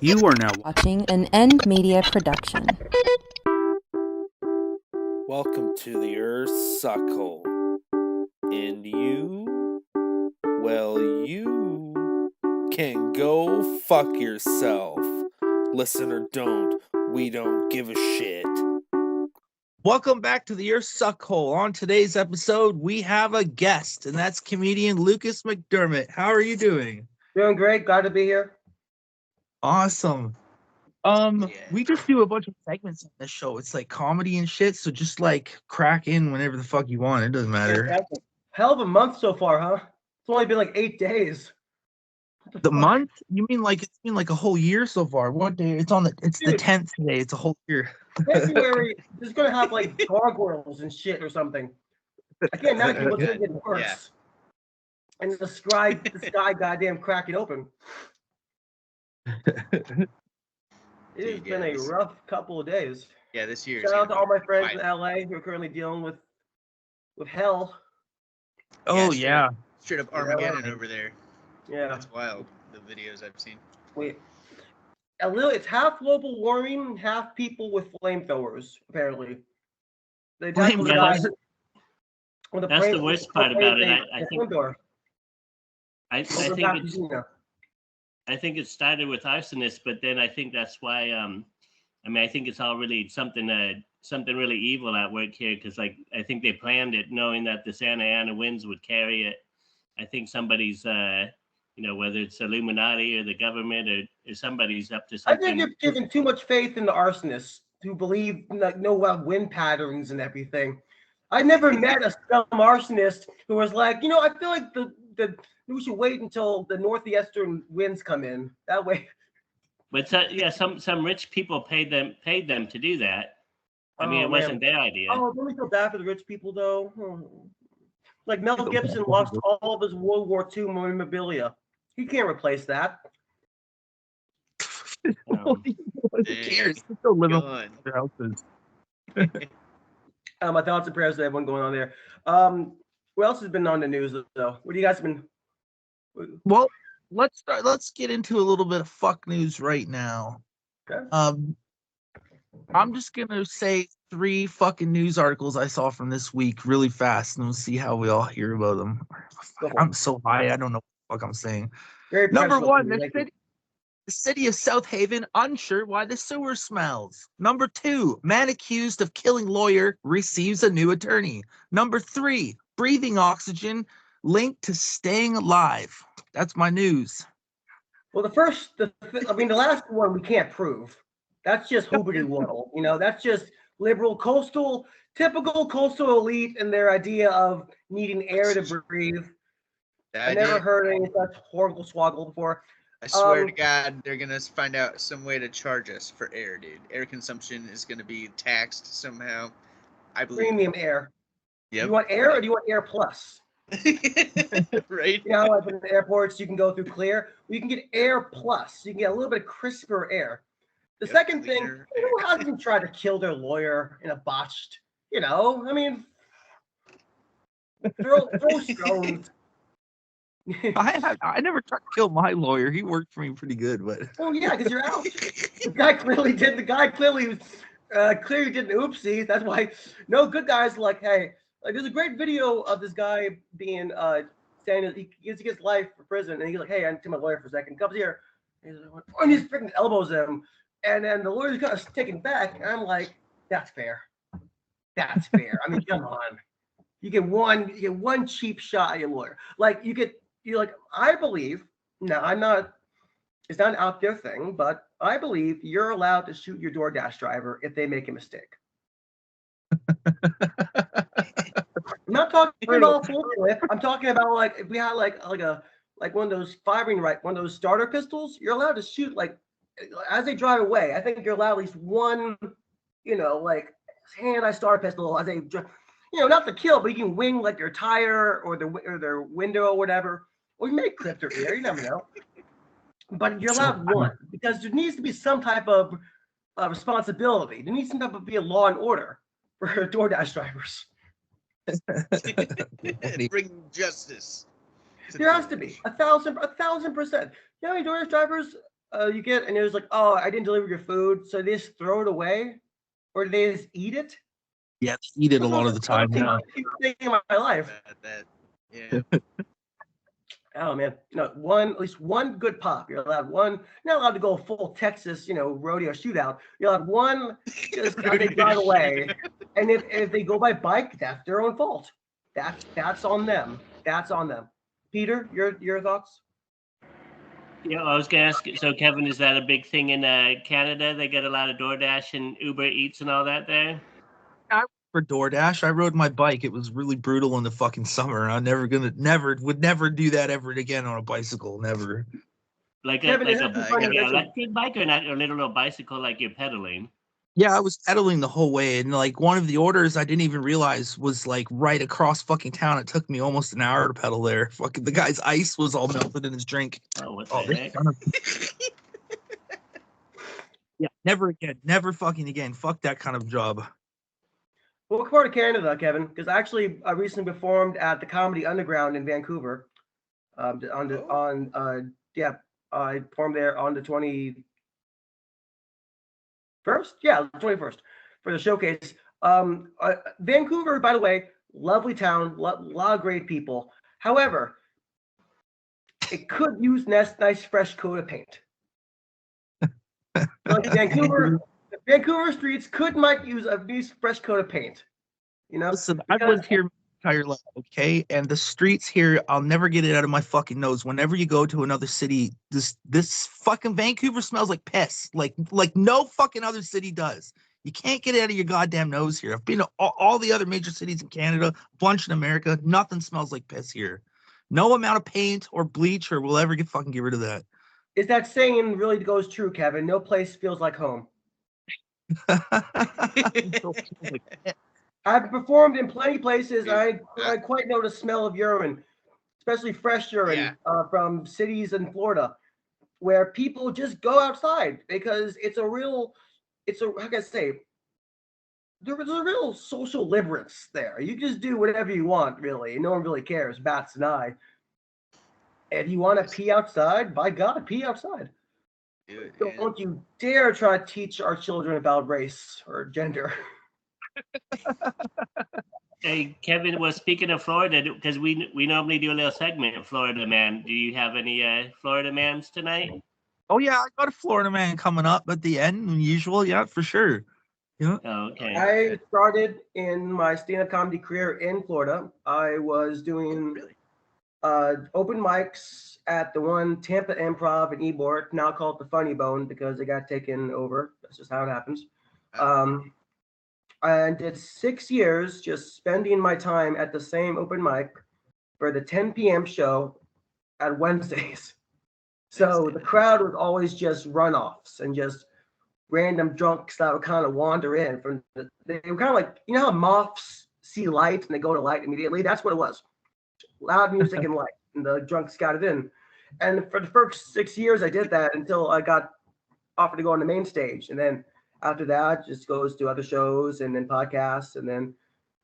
You are now watching an End Media production. welcome to the Earth Suckhole. And you, well, you can go fuck yourself. Listen or don't, we don't give a shit. Welcome back to the Earth Suckhole. On today's episode, we have a guest, and that's comedian Lucas McDermott. How are you doing? Doing great. Glad to be here. Awesome. We just do a bunch of segments on this show. It's like comedy and shit, so just like crack in whenever the fuck you want. It doesn't matter. Fantastic. Hell of a month so far, huh? It's only been like 8 days. The month? You mean like it's been like a whole year so far? What day? It's the Dude. 10th today. It's a whole year. February is gonna have like gargoyles and shit or something. I can't imagine what's gonna get worse. Yeah. And the sky goddamn cracking open. It has been a rough couple of days. Yeah, this year. Shout out to all my friends in LA who are currently dealing with hell. Oh yeah. Straight up Armageddon over there. Yeah. That's wild. The videos I've seen. Wait. It's half global warming, half people with flamethrowers, apparently. They Flame- the yeah, guy- that's- when the That's the plane- worst part about it. I think Flamethrower. Over back to Gina. I think it started with arsonists, but then I think that's why. I think it's all really something really evil at work here, because like I think they planned it knowing that the Santa Ana winds would carry it. I think somebody's, whether it's Illuminati or the government or somebody's up to I something. think you're giving too much faith in the arsonists who believe know about wind patterns and everything. I never met a scum arsonist who was like, I feel like we should wait until the northeastern winds come in. That way. But some rich people paid them to do that. I mean, Oh, it wasn't their idea. Oh, don't we feel bad for the rich people though? Like Mel Gibson lost all of his World War II memorabilia. He can't replace that. Who cares? They still live in Gone. their houses. My thoughts and prayers to everyone going on there. What else has been on the news though? What do you guys been? Well, let's get into a little bit of fuck news right now. Okay. I'm just gonna say 3 fucking news articles I saw from this week really fast, and we'll see how we all hear about them. I'm so high, I don't know what the fuck I'm saying. Very Number professional 1, from you. the city of South Haven unsure why the sewer smells. Number 2, man accused of killing lawyer receives a new attorney. Number 3, breathing oxygen linked to staying alive. That's my news. Well, the last one we can't prove. That's just hoobity waddle. That's just liberal typical coastal elite and their idea of needing air to breathe. I never heard any such horrible swoggle before. I swear to God, they're gonna find out some way to charge us for air, dude. Air consumption is gonna be taxed somehow. I believe. Premium air. Yep. You want air or do you want air plus? Right. Like in the airports, you can go through clear. You can get air plus. You can get a little bit crisper air. The second thing, who hasn't tried to kill their lawyer in a botched, throw stones. I never tried to kill my lawyer. He worked for me pretty good, but Oh yeah, because you're out. The guy clearly did. The guy clearly did an oopsie. That's why no good guys like, hey, like there's a great video of this guy being saying that he gets life for prison, and he's like, hey, I need to my lawyer for a second. He comes here, and he's freaking elbows him, and then the lawyer's kind of taken back, and I'm like, that's fair. That's fair. I mean, come on. You get one cheap shot at your lawyer. Like I believe. Now I'm not. It's not an out there thing, but I believe you're allowed to shoot your DoorDash driver if they make a mistake. I'm not talking about full clip. I'm talking about like if we had like one of those one of those starter pistols. You're allowed to shoot like as they drive away. I think you're allowed at least one, hand-eye starter pistol as they, not to kill, but you can wing like their tire or their window or whatever, or you may clip their ear. You never know. But you're allowed one because there needs to be some type of responsibility. There needs some type of be a law and order for DoorDash drivers. Bring justice. There has to be 1,000%. You know how many DoorDash drivers you get, and it was like, oh, I didn't deliver your food, so they just throw it away, or do they just eat it? Yeah, they eat it a lot of the time. Yeah. Thing in my life. Yeah. Oh man, no, at least one good pop. You're allowed one. You're not allowed to go full Texas, rodeo shootout. You're allowed one. Just they drive away, and if they go by bike, that's their own fault. That's on them. That's on them. Peter, your thoughts? Yeah, I was gonna ask. So, Kevin, is that a big thing in Canada? They get a lot of DoorDash and Uber Eats and all that there. For DoorDash, I rode my bike. It was really brutal in the fucking summer. I'm would never do that ever again on a bicycle. Never. Like Kevin, an electric bike or not a little bicycle like you're pedaling? Yeah, I was pedaling the whole way, and like one of the orders I didn't even realize was like right across fucking town. It took me almost an hour to pedal there. Fucking the guy's ice was all melted in his drink. Oh, what the heck? Yeah, never again. Never fucking again. Fuck that kind of job. Well, what part of Canada, Kevin? Because I recently performed at the Comedy Underground in Vancouver. I performed there on the 21st. Yeah, the 21st for the showcase. Vancouver, by the way, lovely town, lot of great people. However, it could use nice fresh coat of paint. Like Vancouver streets might use a nice fresh coat of paint. Listen, I've lived here my entire life, okay? And the streets here, I'll never get it out of my fucking nose. Whenever you go to another city, this fucking Vancouver smells like piss. Like no fucking other city does. You can't get it out of your goddamn nose here. I've been to all the other major cities in Canada, a bunch in America. Nothing smells like piss here. No amount of paint or bleach or will ever get rid of that. Is that saying really goes true, Kevin? No place feels like home. I've performed in plenty of places. I quite know the smell of urine, especially fresh urine from cities in Florida, where people just go outside because how can I say? There's a real social liberance there. You just do whatever you want, really. No one really cares, bats an eye. If you want to pee outside, by God, pee outside. Don't you dare try to teach our children about race or gender. Hey, Kevin, well, speaking of Florida, because we normally do a little segment, Florida Man. Do you have any Florida Mans tonight? Oh, yeah, I got a Florida Man coming up at the end, usual, yeah, for sure. Yeah. Oh, okay. I started in my stand-up comedy career in Florida. I was doing open mics at the one Tampa Improv in Ybor, now called the Funny Bone because it got taken over. That's just how it happens. I did 6 years just spending my time at the same open mic for the 10 p.m. show at Wednesdays. So the crowd was always just runoffs and just random drunks that would kind of wander in. They were kind of like, how moths see light and they go to light immediately? That's what it was. Loud music and light, and the drunks got it in. And for the first 6 years, I did that until I got offered to go on the main stage. And then after that, just goes to other shows and then podcasts and then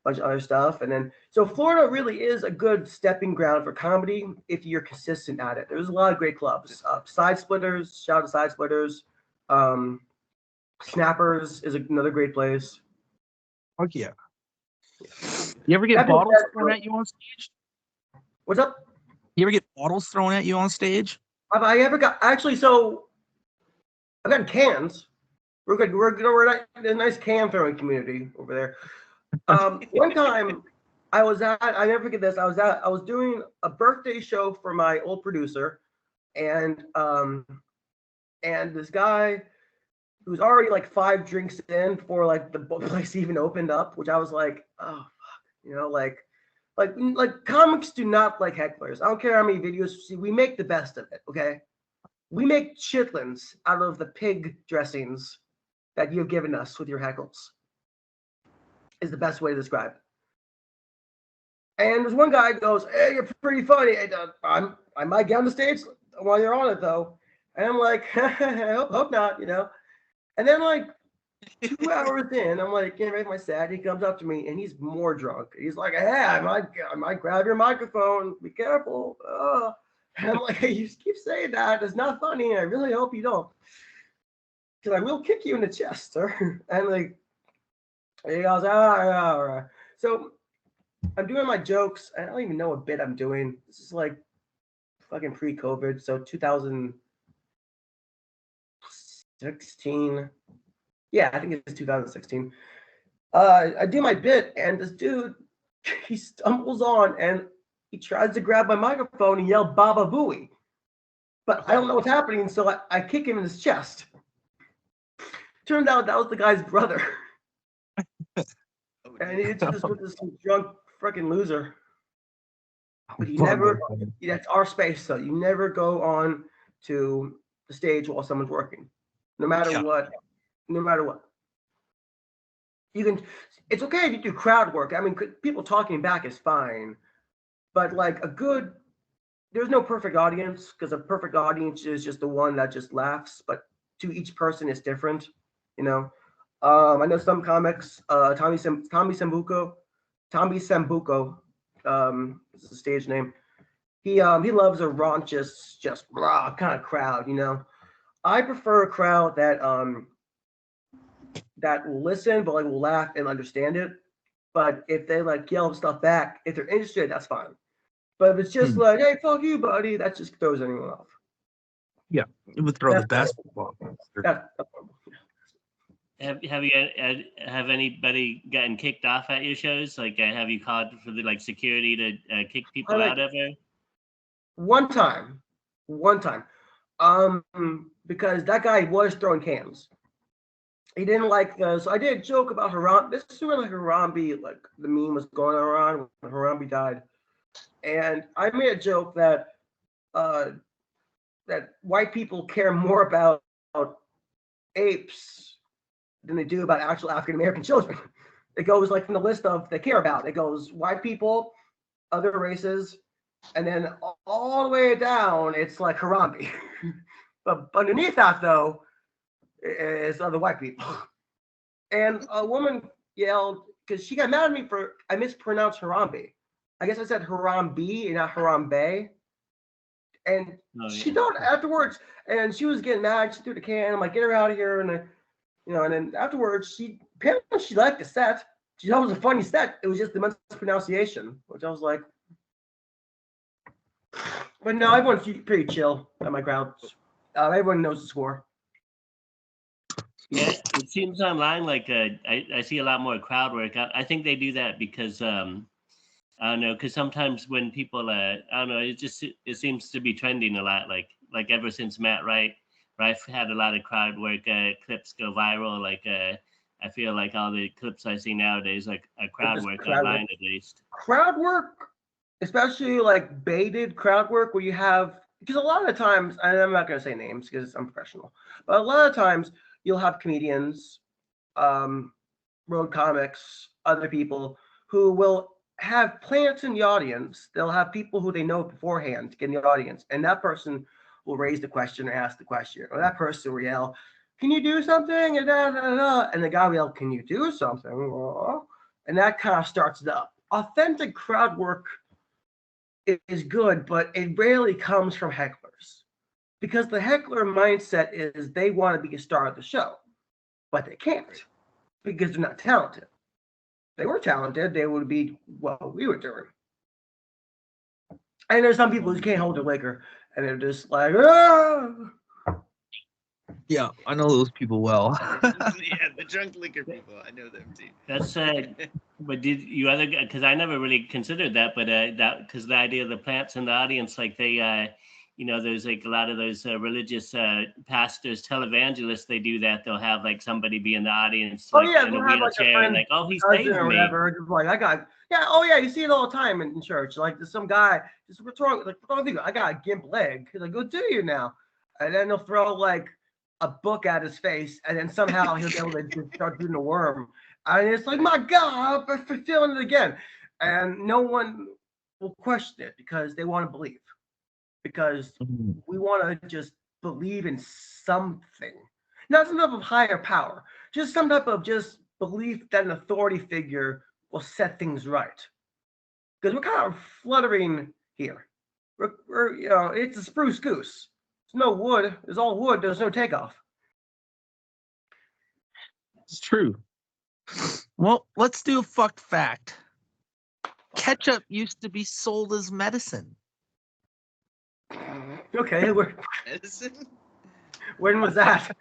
a bunch of other stuff. And then, so Florida really is a good stepping ground for comedy if you're consistent at it. There's a lot of great clubs. Side Splitters, shout out to Side Splitters. Snappers is another great place. Fuck yeah. You ever get bottles thrown at you on stage? What's up? You ever get bottles thrown at you on stage? Have I ever got, actually, so I've gotten cans. We're good. We're a nice can throwing community over there. One time I never forget this. I was doing a birthday show for my old producer, and this guy who was already like 5 drinks in before like the place even opened up, which I was like, oh fuck, like comics do not like hecklers. I don't care how many videos you see. We make the best of it, okay? We make chitlins out of the pig dressings that you've given us with your heckles, is the best way to describe it. And there's one guy who goes, hey, you're pretty funny. I might get on the stage while you're on it, though. And I'm like, I hope not, And then, like, 2 hours in, I'm like, getting ready for my set. He comes up to me, and he's more drunk. He's like, hey, I might grab your microphone. Be careful. And I'm like, hey, you keep saying that. It's not funny. I really hope you don't. Because I will kick you in the chest, sir. And like, he goes, all right. So I'm doing my jokes. I don't even know what bit I'm doing. This is like fucking pre-COVID. So 2016. Yeah, I think it's 2016. I do my bit, and this dude, he stumbles on and he tries to grab my microphone and yell "Baba Booey," but I don't know what's happening, so I kick him in his chest. Turned out that was the guy's brother, and he just was this drunk freaking loser. But you never, that's our space, so you never go on to the stage while someone's working, no matter what. No matter what. You can. It's okay if you do crowd work. I mean, people talking back is fine, but like there's no perfect audience, because a perfect audience is just the one that just laughs. But to each person, it's different. You know. I know some comics. Tommy Sambuco. This is a stage name. He loves a raunchous, just raw kind of crowd. You know. I prefer a crowd that will listen, but like will laugh and understand it. But if they like yell stuff back, if they're interested, that's fine. But if it's just like, hey, fuck you, buddy, that just throws anyone off. Yeah, it would throw the basketball. Have anybody gotten kicked off at your shows? Like, have you called for the like security to kick people out ever? One time, because that guy was throwing cans. He didn't like so I did a joke about Harambe. This is when like Harambe, like the meme was going around when Harambe died, and I made a joke that that white people care more about apes than they do about actual African American children. It goes like from the list of they care about. It goes white people, other races, and then all the way down it's like Harambe. But underneath that though is other white people. And a woman yelled because she got mad at me for I mispronounced Harambe. I guess I said Harambe and not Harambe. And she thought afterwards, and she was getting mad. She threw the can. I'm like, get her out of here. And and then afterwards, she liked the set. She thought it was a funny set. It was just the mispronunciation, which I was like. But no, everyone's pretty chill at my crowds. Everyone knows the score. Yeah, it seems online like I see a lot more crowd work. I think they do that because I don't know, because sometimes when people I don't know, it seems to be trending a lot. Like ever since Matt Wright had a lot of crowd work clips go viral. Like I feel like all the clips I see nowadays like a crowd work online at least. Crowd work, especially like baited crowd work where you have, because a lot of the times, and I'm not going to say names because I'm professional, but a lot of times you'll have comedians, road comics, other people who will have plants in the audience. They'll have people who they know beforehand in the audience, and that person will raise the question or ask the question, or that person will yell, "Can you do something?" And and the guy will yell, "Can you do something?" And that kind of starts it up. Authentic crowd work is good, but it rarely comes from hecklers, because the heckler mindset is they want to be a star of the show, but they can't because they're not talented. If they were talented, they would be what we were doing. And there's some people who can't hold their liquor, and they're just like, ah! Yeah, I know those people well. Yeah, the drunk liquor people, I know them too. That's but did you other, because I never really considered that, but that, because the idea of the plants in the audience, like they there's like a lot of those religious pastors, televangelists, they do that. They'll have like somebody be in the audience like in a wheelchair, and like, oh, he saved me. Just like, I got, yeah, oh yeah, you see it all the time in church. Like there's some guy, just what's wrong? Like, what's wrong? I got a gimp leg. He's like, go do you now? And then they'll throw like a book at his face, and then somehow he'll be able to just start doing the worm. And it's like, my God, I'm feeling it again. And no one will question it because they want to believe. Because we want to just believe in something, not some type of higher power, just some type of just belief that an authority figure will set things right. Because we're kind of fluttering here. It's a spruce goose. There's no wood. There's all wood. There's no takeoff. It's true. Well, let's do a fucked fact. Ketchup used to be sold as medicine. Okay, Medicine? when was that?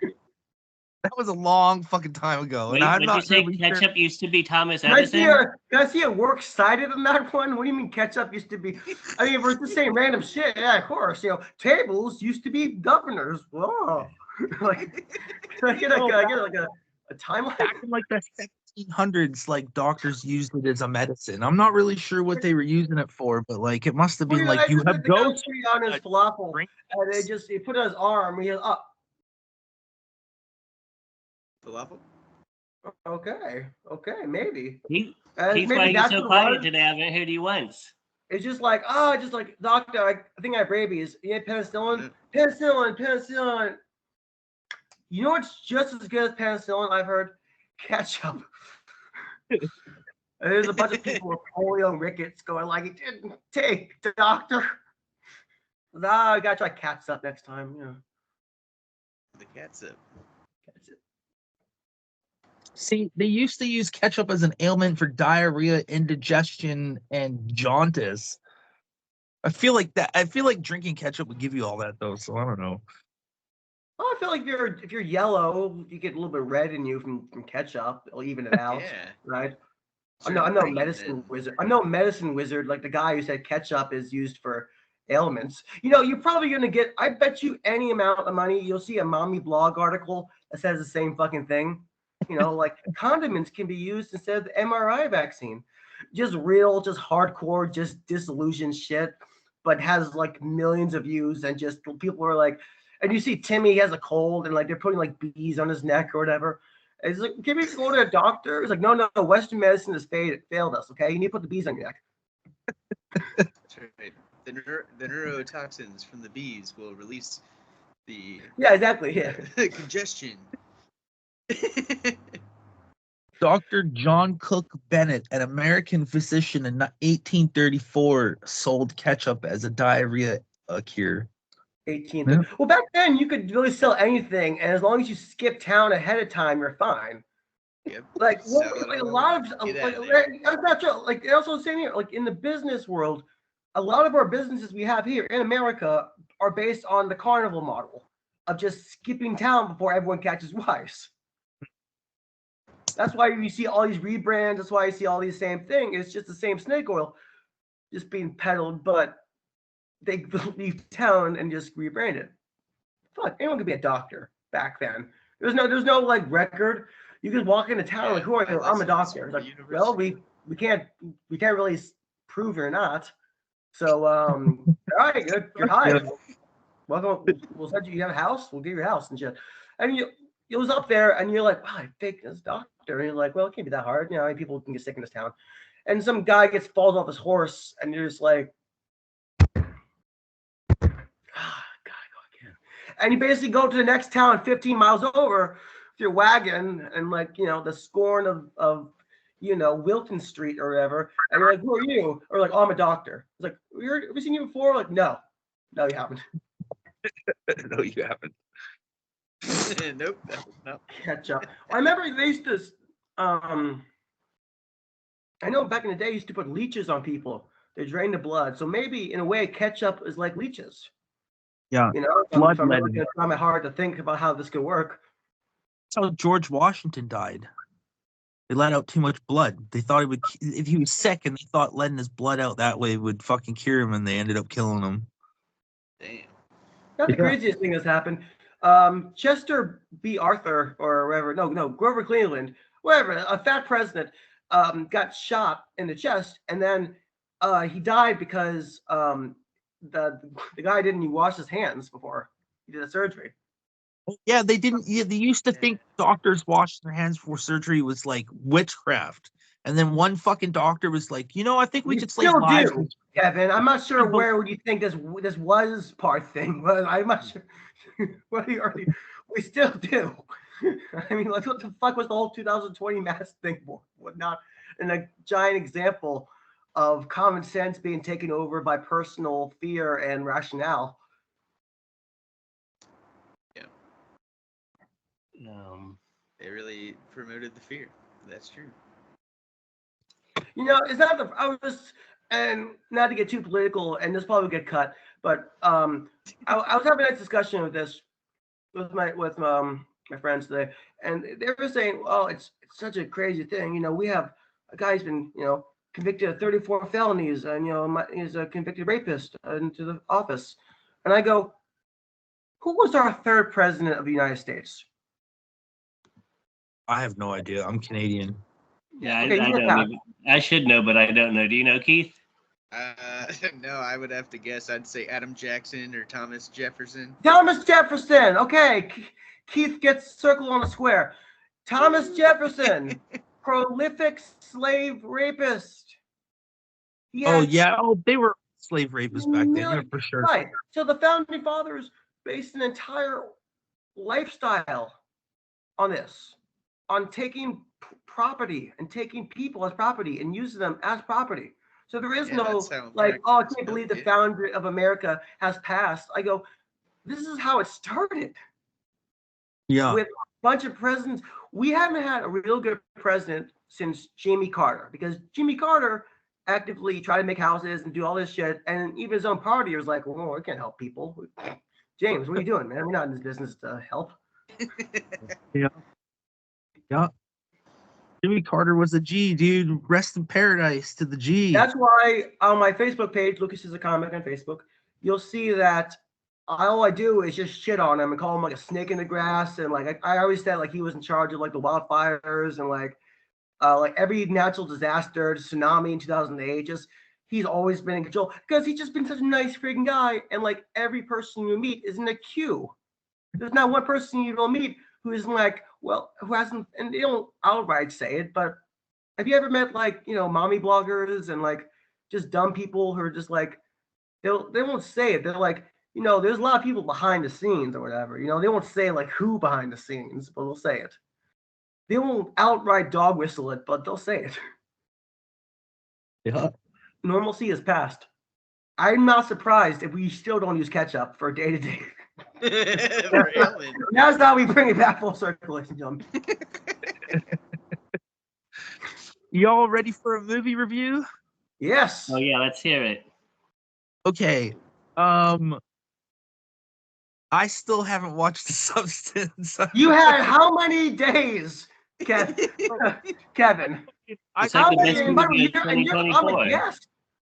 That was a long fucking time ago. Wait, And I'm would you not say really ketchup used to be Thomas Can I see Edison? a works cited on that one? What do you mean ketchup used to be? I mean, if we're just saying random shit, yeah, of course. Tables used to be governors. Whoa. Like, can I get like a timeline? back in like the 1700s, like doctors used it as a medicine. I'm not really sure what they were using it for, but like it must have been like you have the guy was ghosts. putting on his falafel, drink and he put it on his arm. He goes, Falafel? okay, maybe. He's Maybe why he's that's so what it quiet was. today. I haven't heard you once. It's just like, doctor, I think I have rabies. You need penicillin? Penicillin. You know what's just as good as penicillin, I've heard? Ketchup. And there's a bunch of people with polio and rickets going like, it didn't take, doctor. I gotta try catsup next time. The catsup. See, they used to use ketchup as an ailment for diarrhea, indigestion, and jaundice. I feel like drinking ketchup would give you all that though, so I don't know. Oh, I feel like if you're yellow, you get a little bit red in you from ketchup. It'll even it out, Yeah. right? Sure, I'm no green medicine then. wizard. I'm no medicine wizard like the guy who said ketchup is used for ailments. You're probably gonna get. I bet you any amount of money, you'll see a mommy blog article that says the same fucking thing. Like condiments can be used instead of the MRI vaccine. Just real, just hardcore, just disillusioned shit, but has like millions of views and just people are like, and you see Timmy has a cold and like they're putting like bees on his neck or whatever. And he's like, can we go to a doctor? He's like, no, Western medicine has failed us. Okay, you need to put the bees on your neck. That's right. The neurotoxins from the bees will release the Yeah, exactly. Yeah. congestion. Dr. John Cook Bennett, an American physician in 1834, sold ketchup as a diarrhea cure. 18th. Yeah. Well, back then you could really sell anything, and as long as you skip town ahead of time, you're fine. Yep. Like, Sell it like a all lot over. of Get out of there. that's not true. Like they also saying here, like in the business world, a lot of our businesses we have here in America are based on the carnival model of just skipping town before everyone catches wise. That's why you see all these rebrands. That's why you see all these same thing. It's just the same snake oil, just being peddled, but they leave town and just rebrand it. Fuck, anyone could be a doctor back then. There's no like record. You could walk into town like, who are you? I'm a doctor. It's like, well, we can't really prove you're not. So all right, you're hired. Welcome. We'll send you have a house. We'll give you a house and shit. And you was up there and you're like, wow, I think this doctor. And you're like, well, it can't be that hard. People can get sick in this town. And some guy falls off his horse, and you're just like, and you basically go to the next town 15 miles over with your wagon and like, the scorn of Wilton Street or whatever. And you're like, who are you? Or like, oh, I'm a doctor. It's like, have we seen you before? Like, no, you haven't. No, you haven't. Nope. Ketchup. I remember they used to, I know back in the day, they used to put leeches on people. They drain the blood. So maybe in a way, ketchup is like leeches. Yeah. If I'm really going to try my hard to think about how this could work. That's how George Washington died. They let out too much blood. They thought if he was sick, and they thought letting his blood out that way would fucking cure him, and they ended up killing him. Damn. Not the craziest thing that's happened. Chester B. Arthur or whatever, no, Grover Cleveland, whatever, a fat president, got shot in the chest, and then he died because the guy didn't wash his hands before he did the surgery. Yeah, they didn't. Yeah, they used to think doctors washing their hands before surgery was like witchcraft, and then one fucking doctor was like, I think we could save lives. Kevin, I'm not sure where would you think this was part thing, but I'm not sure. We still do. I mean, like, what the fuck was the whole 2020 mask thing for? Whatnot, and a giant example of common sense being taken over by personal fear and rationale. They really promoted the fear. That's true. You know, it's not the. I was, and not to get too political, and this probably get cut, but I was having a nice discussion with this with my friends today, and they were saying, "Oh, it's such a crazy thing. You know, we have a guy who's been convicted of 34 felonies, and he's a convicted rapist into the office," and I go, "Who was our third president of the United States?" I have no idea. I'm Canadian. Yeah, Okay, I don't. I should know, but I don't know. Do you know, Keith? No, I would have to guess. I'd say Adam Jackson or Thomas Jefferson. Thomas Jefferson. Okay, Keith gets circle on the square. Thomas Jefferson, prolific slave rapist. They were slave rapists back then, yeah, for sure. Right. So the founding fathers based an entire lifestyle on this, on taking property and taking people as property and using them as property. So there is no like, oh, I can't believe the founder of America has passed. I go, this is how it started. Yeah. With a bunch of presidents. We haven't had a real good president since Jimmy Carter, because Jimmy Carter actively tried to make houses and do all this shit, and even his own party was like, well, I can't help people. James, what are you doing, man? We're not in this business to help. Yeah. Jimmy Carter was a G, dude. Rest in paradise to the G. That's why on my Facebook page, Lucas is a comic on Facebook, you'll see that all I do is just shit on him and call him like a snake in the grass, and like I always said like he was in charge of like the wildfires and like every natural disaster, tsunami in 2008. Just he's always been in control because he's just been such a nice freaking guy, and like every person you meet is in a queue. There's not one person you don't meet who isn't like, well, who hasn't, and they don't outright say it, but have you ever met like, mommy bloggers and like just dumb people who are just like, they won't say it. They're like, there's a lot of people behind the scenes or whatever. They won't say like who behind the scenes, but they'll say it. They won't outright dog whistle it, but they'll say it. Yeah. Normalcy is past. I'm not surprised if we still don't use ketchup for day-to-day. Really? That's how we bring it back full circle, ladies and gentlemen. Y'all ready for a movie review? Yes. Oh yeah, let's hear it. Okay. I still haven't watched The Substance. You had how many days, Kevin? It's like the best movie of 2024. Yes.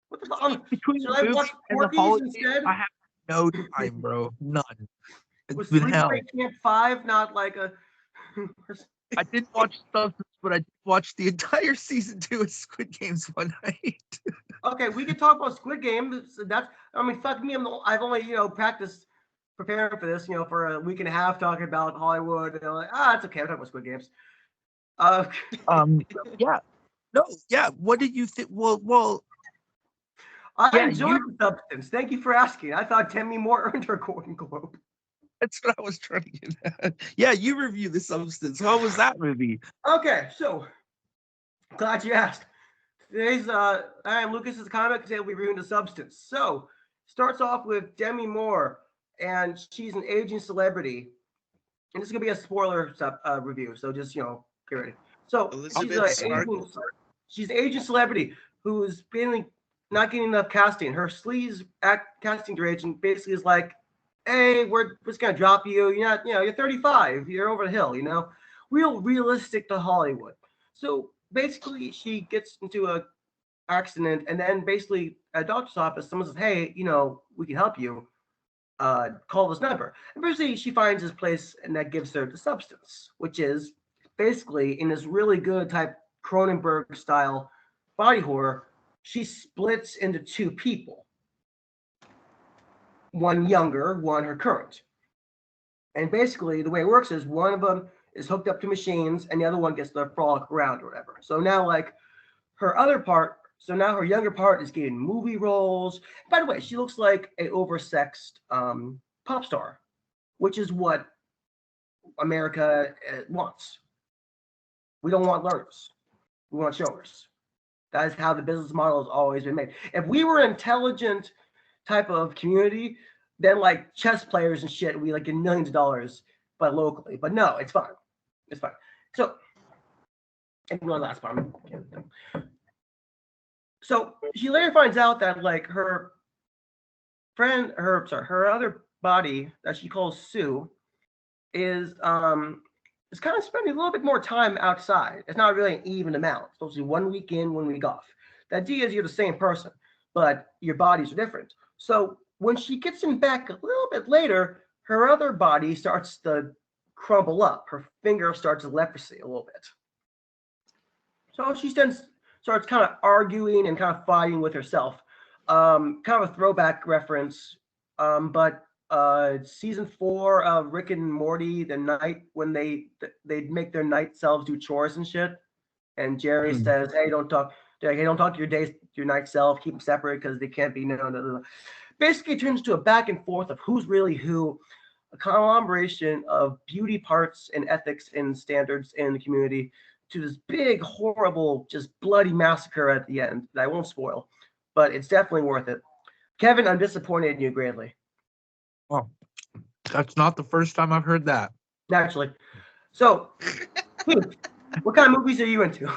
What the fuck? Between Should the I movies watch and the Porky's holidays, instead? I have no time, bro. None. Was It's been hell. Sleepaway Camp 5 not like a... I didn't watch Substance, but I watched the entire season 2 of Squid Games one night. Okay, we can talk about Squid Game. Fuck me. I've only, practiced preparing for this, for a week and a half talking about Hollywood. And like, it's okay. I'm talking about Squid Games. Yeah. No, yeah. What did you think? Well. I enjoyed The Substance. Thank you for asking. I thought Demi Moore earned her Golden Globe. That's what I was trying to get at. Yeah, you reviewed The Substance. How was that movie? Okay, so glad you asked. Today's I am Lucas is a comic. Today we'll be reviewing The Substance. So starts off with Demi Moore, and she's an aging celebrity. And this is gonna be a spoiler review, so just get ready. So she's an aging celebrity who's been not getting enough casting. Her sleaze casting direction basically is like, hey, we're just gonna drop you. You're not, you're 35. You're over the hill. Realistic to Hollywood. So basically, she gets into a accident, and then basically at a doctor's office, someone says, hey, we can help you. Call this number. And basically, she finds this place, and that gives her The Substance, which is basically in this really good type Cronenberg style body horror. She splits into two people. One younger, one her current. And basically, the way it works is one of them is hooked up to machines, and the other one gets to frolic around or whatever. So now, like, her younger part is getting movie roles. By the way, she looks like a oversexed pop star, which is what America wants. We don't want learners. We want showers. That is how the business model has always been made. If we were an intelligent type of community, then like chess players and shit, we like get millions of dollars, but locally. But no, it's fine. It's fine. So, and one last part. So she later finds out that like her other body that she calls Sue is kind of spending a little bit more time outside. It's not really an even amount. It's supposed to be 1 week in, 1 week off. The idea is you're the same person, but your bodies are different. So when she gets him back a little bit later, her other body starts to crumble up. Her finger starts to leprosy a little bit. So she then starts kind of arguing and kind of fighting with herself. Kind of a throwback reference, but season 4 of Rick and Morty, the night when they make their night selves do chores and shit, and Jerry says, "Hey, don't talk to your night self. Keep them separate because they can't be known." Basically, it turns to a back and forth of who's really who, a conglomeration of beauty parts and ethics and standards in the community, to this big, horrible, just bloody massacre at the end that I won't spoil, but it's definitely worth it. Kevin, I'm disappointed in you greatly. Oh, that's not the first time I've heard that. Naturally. So, what kind of movies are you into?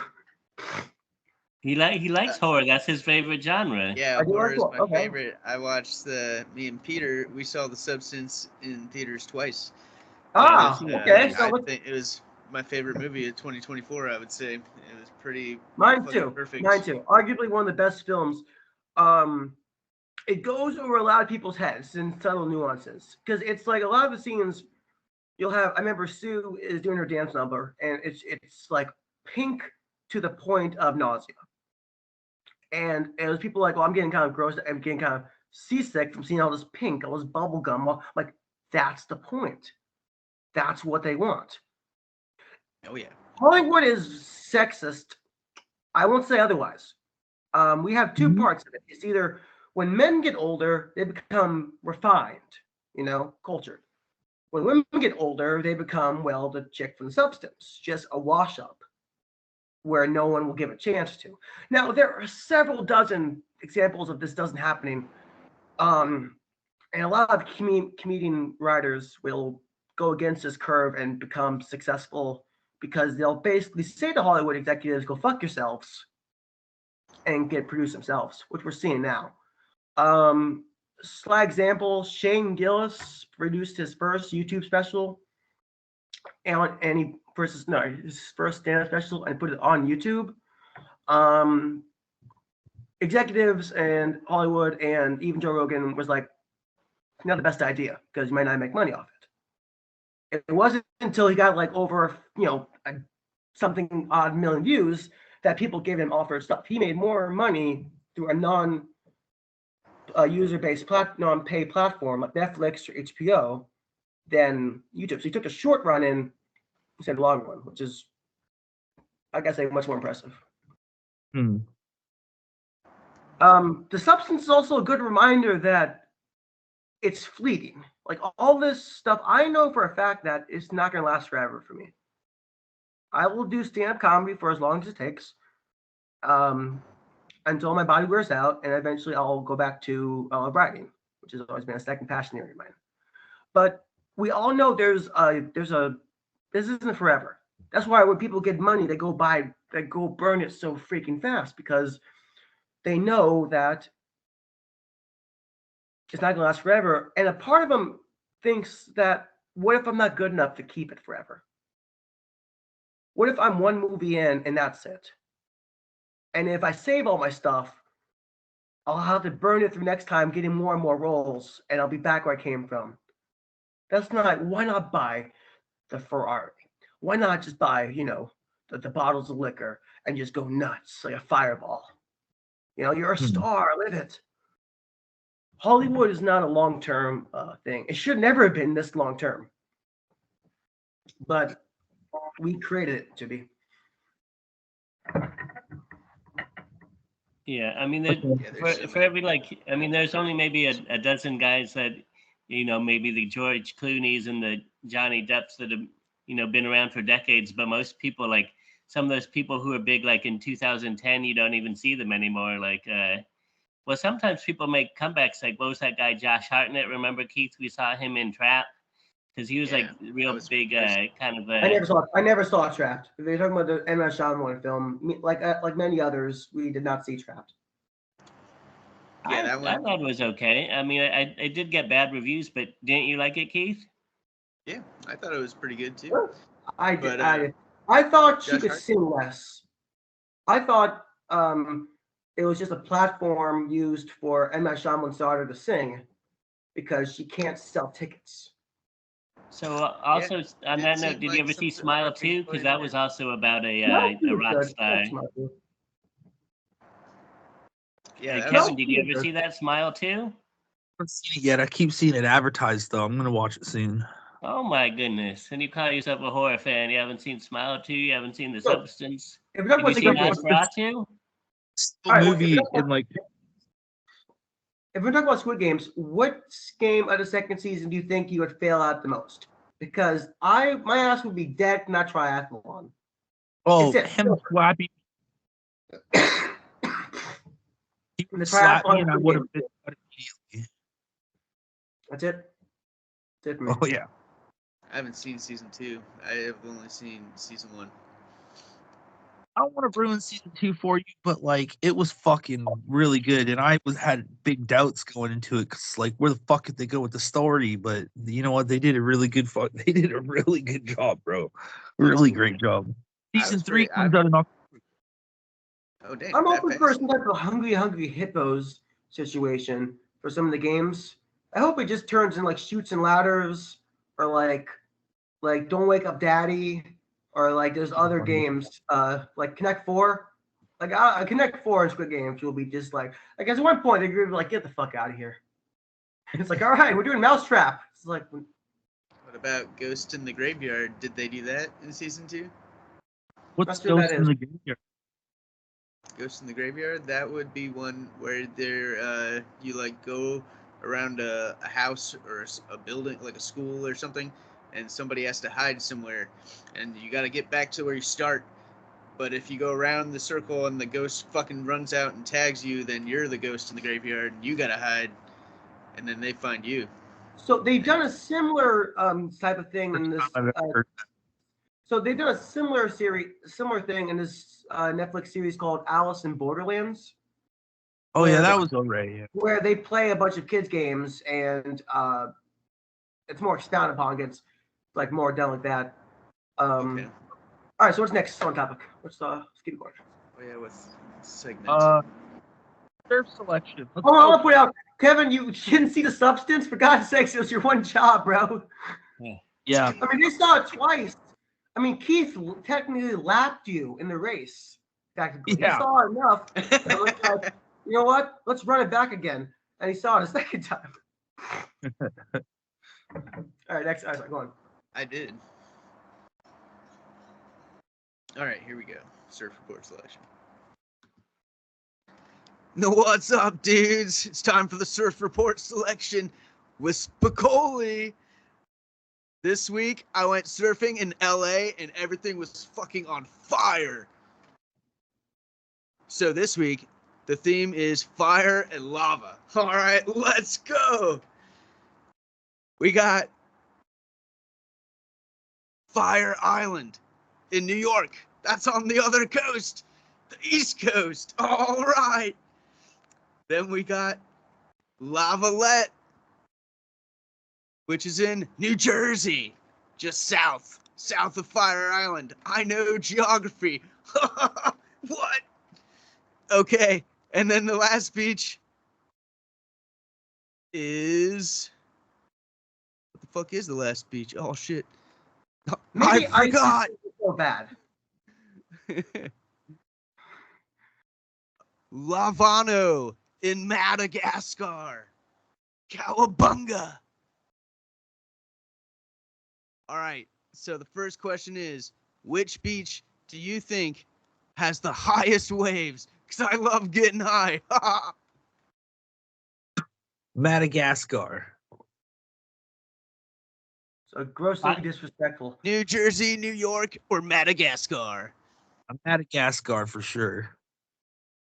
He likes horror. That's his favorite genre. Yeah, horror is my favorite. I watched me and Peter, we saw The Substance in theaters twice. Okay. So I think it was my favorite movie of 2024, I would say. It was pretty Mine too. Perfect. Mine too. Arguably one of the best films. It goes over a lot of people's heads in subtle nuances. Because it's like a lot of the scenes you'll have, I remember Sue is doing her dance number, and it's like pink to the point of nausea. And it was people like, "Well, I'm getting kind of gross. I'm getting kind of seasick from seeing all this pink, all this bubble gum." Well, like, that's the point. That's what they want. Oh, yeah. Hollywood is sexist. I won't say otherwise. We have two parts of it. It's either when men get older, they become refined, cultured. When women get older, they become, well, the chick from The Substance, just a wash-up where no one will give a chance to. Now, there are several dozen examples of this doesn't happening. And a lot of comedian writers will go against this curve and become successful because they'll basically say to Hollywood executives, "Go fuck yourselves," and get produced themselves, which we're seeing now. Sly example, Shane Gillis produced his first YouTube special, and his first stand-up special, and put it on YouTube. Executives and Hollywood and even Joe Rogan was like, not the best idea because you might not make money off it. It wasn't until he got like over, something odd million views that people gave him offered stuff. He made more money through a non-user-based non-pay platform like Netflix or HBO than YouTube. So he took a short run in instead of a long one, which is, I guess, much more impressive. The Substance is also a good reminder that it's fleeting. Like all this stuff, I know for a fact that it's not going to last forever for me. I will do stand-up comedy for as long as it takes, until my body wears out, and eventually I'll go back to writing, which has always been a second passion area of mine. But we all know this isn't forever. That's why when people get money, they go burn it so freaking fast because they know that it's not going to last forever. And a part of them thinks that, what if I'm not good enough to keep it forever? What if I'm one movie in and that's it? And if I save all my stuff, I'll have to burn it through next time, getting more and more roles, and I'll be back where I came from. Why not buy the Ferrari? Why not just buy, the bottles of liquor and just go nuts like a fireball? You're a star, live it. Hollywood is not a long-term thing. It should never have been this long-term. But we created it to be. Yeah, I mean, for every there's only maybe a dozen guys that, maybe the George Clooney's and the Johnny Depps that have, been around for decades. But most people, like some of those people who are big, like in 2010, you don't even see them anymore. Like, well, sometimes people make comebacks. Like, what was that guy, Josh Hartnett? Remember, Keith? We saw him in Trap because he was like real big, kind of. I never saw Trapped. If you're talking about the M. Night Shyamalan film, like many others, we did not see Trapped. Yeah, I thought it was okay. I mean, I did get bad reviews, but didn't you like it, Keith? Yeah, I thought it was pretty good too. I thought she could sing less. I thought it was just a platform used for M. Night Shyamalan's daughter to sing because she can't sell tickets. So also on that note, did you ever see Smile 2? Because that was also about a rock star. Yeah, Kevin, did you ever see that Smile 2? I haven't seen it yet. I keep seeing it advertised though. I'm gonna watch it soon. Oh my goodness! And you call yourself a horror fan? You haven't seen Smile 2? You haven't seen The Substance? If you're Have you seen Nosferatu? Movie in like. If we're talking about Squid Games, what game of the second season do you think you would fail at the most? Because my ass would be dead to not triathlon. Oh, him slapping. He would slap me and I would have been immediately. That's it. That's it for me. Oh yeah. I haven't seen season 2. I have only seen season 1. I don't want to ruin season 2 for you, but like it was fucking really good, and I had big doubts going into it because like where the fuck could they go with the story? But you know what? They did a really good They did a really good job, bro. Really great job. Season 3 comes out in October. Oh dang! I'm hoping for some type of hungry hippos situation for some of the games. I hope it just turns in like Shoots and Ladders or like Don't Wake Up Daddy. Or like there's other games, like Connect 4. Like Connect 4 and Squid Games will be just like at one point they're gonna be like, get the fuck out of here. It's like, all right, we're doing Mousetrap. It's like, what about Ghost in the Graveyard? Did they do that in season 2? What's Ghost in the Graveyard? Ghost in the Graveyard? That would be one where there you like go around a house or a building, like a school or something, and somebody has to hide somewhere, and you got to get back to where you start. But if you go around the circle and the ghost fucking runs out and tags you, then you're the ghost in the graveyard, and you got to hide, and then they find you. So they've done a similar type of thing in this. So they've done a similar thing in this Netflix series called Alice in Borderlands. Oh yeah, that was already. Yeah. Where they play a bunch of kids games, and it's more expounded upon. It's like more done like that. Okay. All right, so what's next on topic? Let's keep going. Oh yeah, with segment. Surf selection. I want to point out, Kevin, you didn't see The Substance. For God's sakes, it was your one job, bro. Yeah. I mean, they saw it twice. I mean, Keith technically lapped you in the race. Technically, he saw it enough. It was like, you know what? Let's run it back again. And he saw it a second time. All right, next. All right, go on. I did. All right, here we go. Surf report selection. What's up, dudes? It's time for the surf report selection with Suckhole. This week, I went surfing in LA and everything was fucking on fire. So this week, the theme is fire and lava. All right, let's go. We got Fire Island in New York. That's on the other coast, the East Coast. All right. Then we got Lavalette, which is in New Jersey, just south of Fire Island. I know geography. What? Okay, and then the last beach is... What the fuck is the last beach? Oh, shit. Maybe I forgot. So bad. Lavano in Madagascar. Cowabunga. All right, so the first question is, which beach do you think has the highest waves? Because I love getting high. Madagascar. So grossly disrespectful. New Jersey, New York, or Madagascar? Madagascar for sure.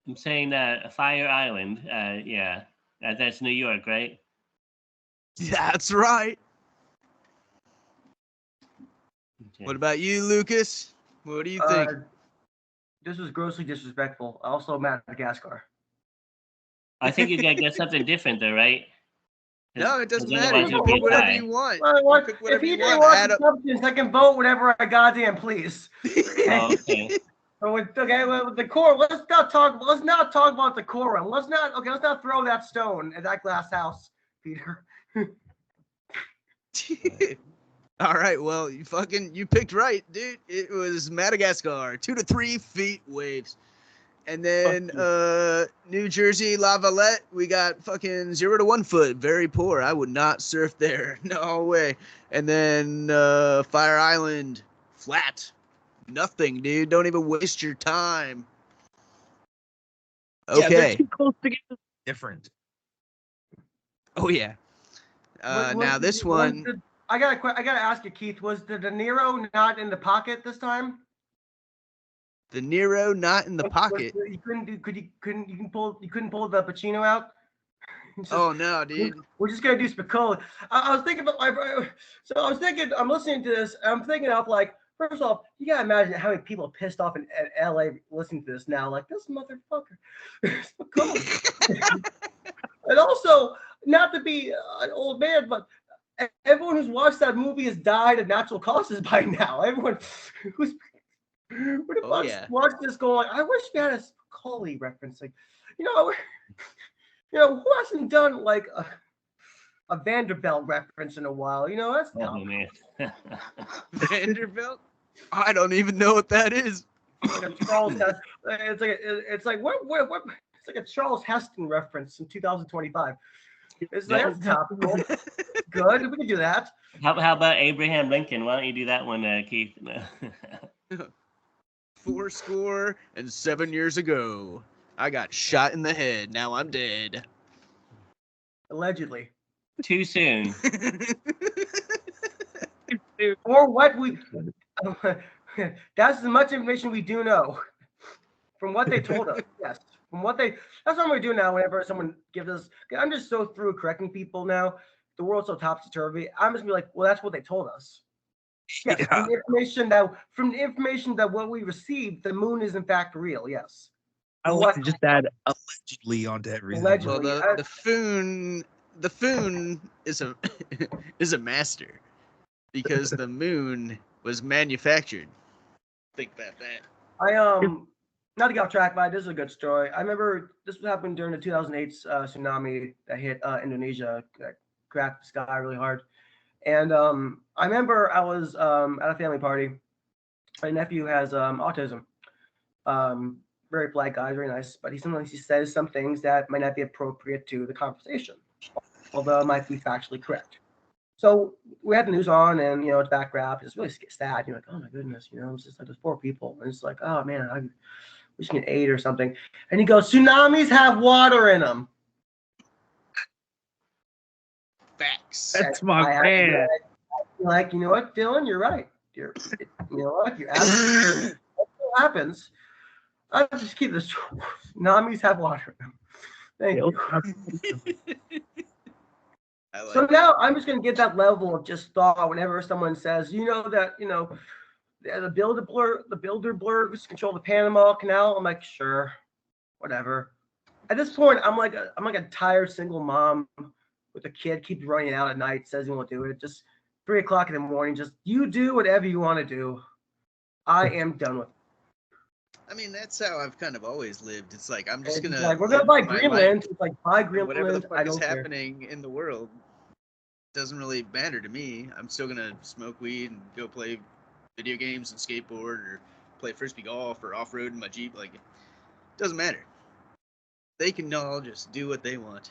I'm saying Fire Island. Yeah, that's New York, right? That's right. Okay. What about you, Lucas? What do you think? This was grossly disrespectful. Also, Madagascar. I think you gotta get something different, though, right? No, it doesn't 'cause matter. otherwise You it'll be a pick whatever tie. you want. Well, You what, pick if whatever he you didn't want. want Add the up. substance, I can vote whatever I goddamn please. Oh, okay. Okay, well, with the core, let's not talk about the quorum. Let's not throw that stone at that glass house, Peter. All right, well, you picked right, dude. It was Madagascar, 2 to 3 feet waves. And then New Jersey, La Valette, we got fucking 0 to 1 foot, very poor. I would not surf there, no way. And then Fire Island, flat, nothing, dude. Don't even waste your time. Yeah, they're Okay. too close together. Different. Oh yeah. Now this one. I gotta ask you, Keith. Was the De Niro not in the pocket this time? The Nero not in the pocket. You couldn't pull the Pacino out. Oh no, dude. We're just gonna do Spicoli. I was thinking about I'm listening to this. I'm thinking of like, first off, you gotta imagine how many people are pissed off in LA listening to this now. Like, this motherfucker, Spicoli. And also, not to be an old man, but everyone who's watched that movie has died of natural causes by now. Everyone who's watched this going, I wish we had a Spicoli referencing. Who hasn't done like a Vanderbilt reference in a while? That's tough. Oh, man. Vanderbilt? I don't even know what that is. Like a Charles Heston. It's like a Charles Heston reference in 2025. It's like, that's topical. Good, we can do that. How about Abraham Lincoln? Why don't you do that one, Keith? 7 years ago, I got shot in the head. Now I'm dead. Allegedly. Too soon. Or what we. That's as much information we do know from what they told us. Yes, from what they. That's what I'm gonna do now. Whenever someone gives us, I'm just so through correcting people now. The world's so topsy turvy. I'm just gonna be like, well, that's what they told us. Yes, Yeah. from the information that what we received, the moon is in fact real. Yes. I like to just add allegedly onto everything. Allegedly. Well, the foon is a master because the moon was manufactured. Think about that. Not to get off track, but this is a good story. I remember this happened during the 2008 tsunami that hit Indonesia, that cracked the sky really hard. And I remember I was at a family party. My nephew has autism. Very polite guy, very nice, but sometimes he says some things that might not be appropriate to the conversation, although it might be factually correct. So we had the news on, and it's back wrapped. It's really sad. You're like, oh my goodness, it's just like there's 4 people, and it's like, oh man, I wish you can aid or something. And he goes, tsunamis have water in them. Facts. That's my man. Like, you know what, Dylan, you're right. You know what, you absolutely. That's what happens. I just keep this. Tsunamis have water in them. Thank you. So now I'm just gonna get that level of just thought whenever someone says, the Bilderbergs control the Panama Canal. I'm like, sure, whatever. At this point, I'm like a tired single mom with a kid keeps running out at night, says he won't do it. Just 3 o'clock in the morning, just you do whatever you want to do. I am done with it. I mean, that's how I've kind of always lived. It's like I'm just gonna. Like, we're gonna buy Greenland. It's like buy Greenland. Whatever the fuck is care. happening in the world doesn't really matter to me. I'm still gonna smoke weed and go play video games and skateboard or play frisbee golf or off road in my Jeep. Like, it doesn't matter. They can all just do what they want.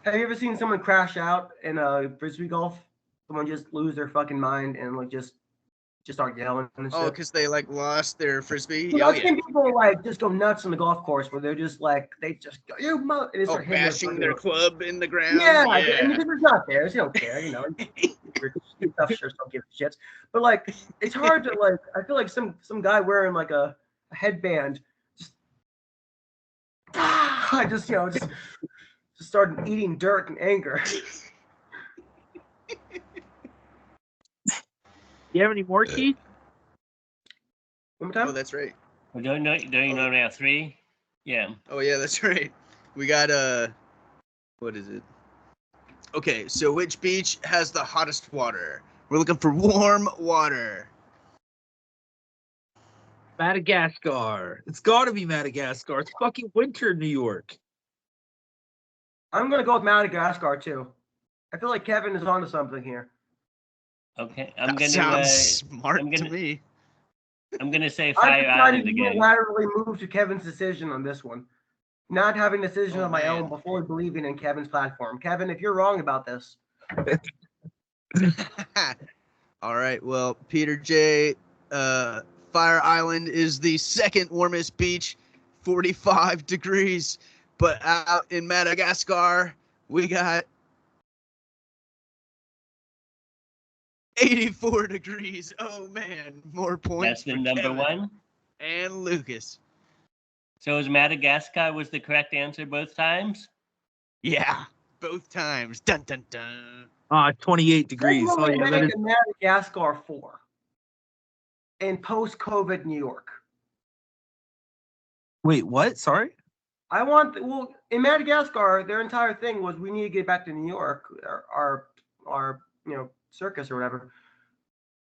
Have you ever seen someone crash out in a frisbee golf? Someone just lose their fucking mind and like just just start yelling and Oh, shit. because they like lost their frisbee. Well, Oh I've yeah. seen people like just go nuts on the golf course where they're just like they just go, you mother, and they Oh, start hitting bashing their club in the ground. Yeah, Yeah. and because it's not theirs, you don't care, you know. Your tough shirts don't give shits. But like, it's hard to like. I feel like some guy wearing like a headband just I just started eating dirt in anger. You have any more, Keith? One more time? Oh, that's right. Well, don't you know now 3? Yeah. Oh yeah, that's right. We got what is it? Okay, so which beach has the hottest water? We're looking for warm water. Madagascar. It's got to be Madagascar. It's fucking winter in New York. I'm gonna go with Madagascar too. I feel like Kevin is onto something here. Okay. That sounds smart to me. I'm gonna say I Fire Island decided to again. unilaterally move to Kevin's decision on this one. Not having a decision Oh, on my man. own before believing in Kevin's platform. Kevin, if you're wrong about this, All right. Well, Peter J. Fire Island is the second warmest beach, 45 degrees. But out in Madagascar, we got 84 degrees. Oh man, more points. That's the for number Kevin 1. and Lucas. So is Madagascar was the correct answer both times? Yeah, both times. Dun dun dun. 28 degrees. Oh Definitely yeah, that is. make Madagascar 4 in post-COVID New York. Wait, what? Sorry. I want in Madagascar, their entire thing was we need to get back to New York, our circus or whatever.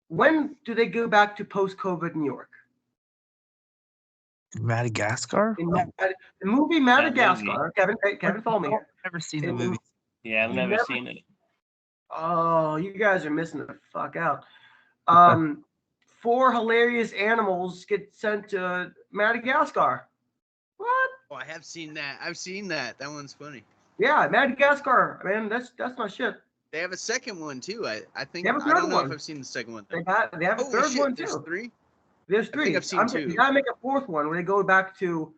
When do they go back to post-COVID New York? Madagascar? In the movie Madagascar, Kevin, follow me here. I've never seen the movie. Yeah, I've never seen it. Oh, you guys are missing the fuck out. 4 hilarious animals get sent to Madagascar. What? Oh, I have seen that. I've seen that. That one's funny. Yeah, Madagascar, man, that's my shit. They have a second one too. I think They have a I don't third know one. if I've seen the second one. They have a Holy third shit, one there's too. 3? There's 3. I think I've seen 2. You gotta make a 4th one when they go back to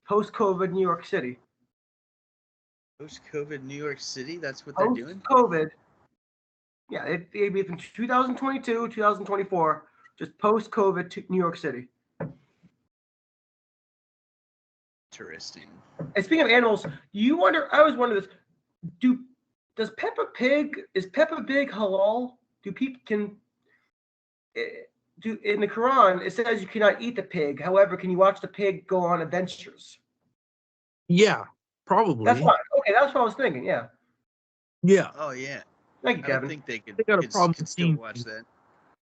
post-COVID New York City. Post-COVID New York City? That's what they're doing? Post-COVID. Yeah, it'd be from 2022, 2024, just post-COVID to New York City. Interesting. And speaking of animals, I always wonder this: is Peppa Pig halal? Do people in the Quran it says you cannot eat the pig? However, can you watch the pig go on adventures? Yeah, probably. That's fine. Okay, that's what I was thinking. Yeah. Yeah. Oh yeah. Thank you, I don't Kevin. think they could. They got a kids problem could still seeing watch that.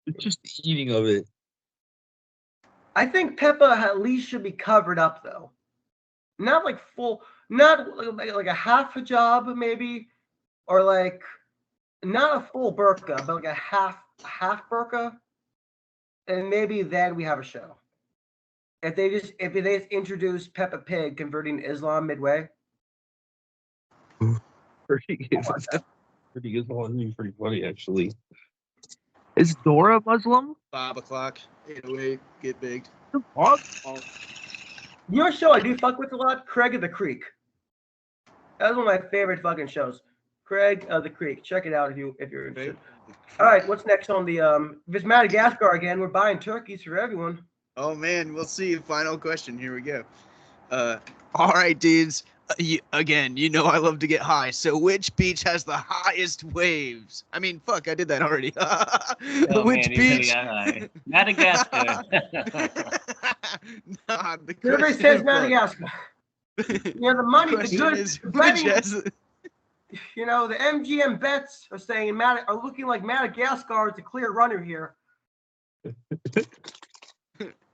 It's just the eating of it. I think Peppa at least should be covered up though. Not like full, not like a half hijab maybe, or like not a full burqa, but like a half burqa, and maybe then we have a show. If they just introduce Peppa Pig converting to Islam midway. Pretty good. Pretty good one. Pretty funny actually. Is Dora Muslim? 5 o'clock. 8:08. Get baked. What? You know a show I do fuck with a lot? Craig of the Creek. That's one of my favorite fucking shows. Craig of the Creek. Check it out if you're interested. All right, what's next on the if it's Madagascar again, we're buying turkeys for everyone. Oh man, we'll see. Final question. Here we go. All right, dudes. You know I love to get high. So which beach has the highest waves? I mean, fuck, I did that already. Which beach? Madagascar. Nah, the Everybody question says is, Madagascar. Yeah, the money, the question good is, which betting. has The MGM bets are saying are looking like Madagascar is a clear runner here.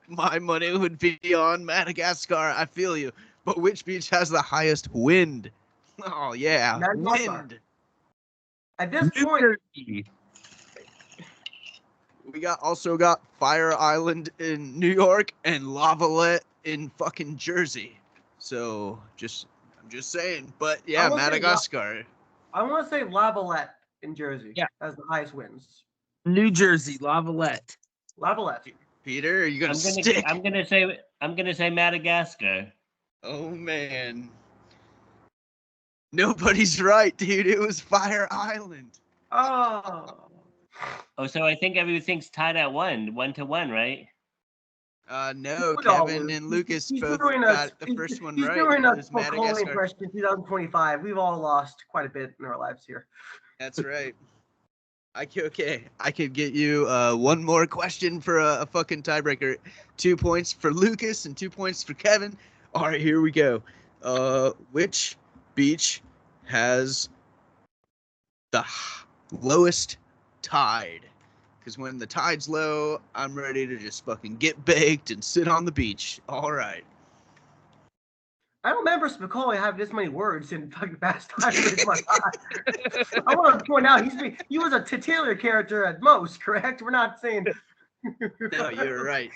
my money would be on Madagascar. I feel you. But which beach has the highest wind? Oh yeah, Madagascar. wind. At this point, We also got Fire Island in New York and Lavalette in fucking Jersey. So I'm just saying. But yeah, Madagascar. I want to say Lavalette in Jersey. Yeah. Has the highest wins. New Jersey, Lavalette. Lavalette. Peter, are you gonna stick? I'm gonna say Madagascar. Oh man. Nobody's right, dude. It was Fire Island. Oh. Oh, so I think everything's tied at 1-1, right? No, Good all, Kevin Luke. and Lucas He's both doing got the first one he's right. doing It a was Suckhole Madagascar. impression in 2025. We've all lost quite a bit in our lives here. That's right. I could get you one more question for a fucking tiebreaker. 2 points for Lucas and 2 points for Kevin. All right, here we go. Which beach has the lowest tide? Because when the tide's low, I'm ready to just fucking get baked and sit on the beach. All right. I don't remember Spicoli having this many words in fucking past time. I want to point out he was a titular character at most, correct? We're not saying. No, you're right.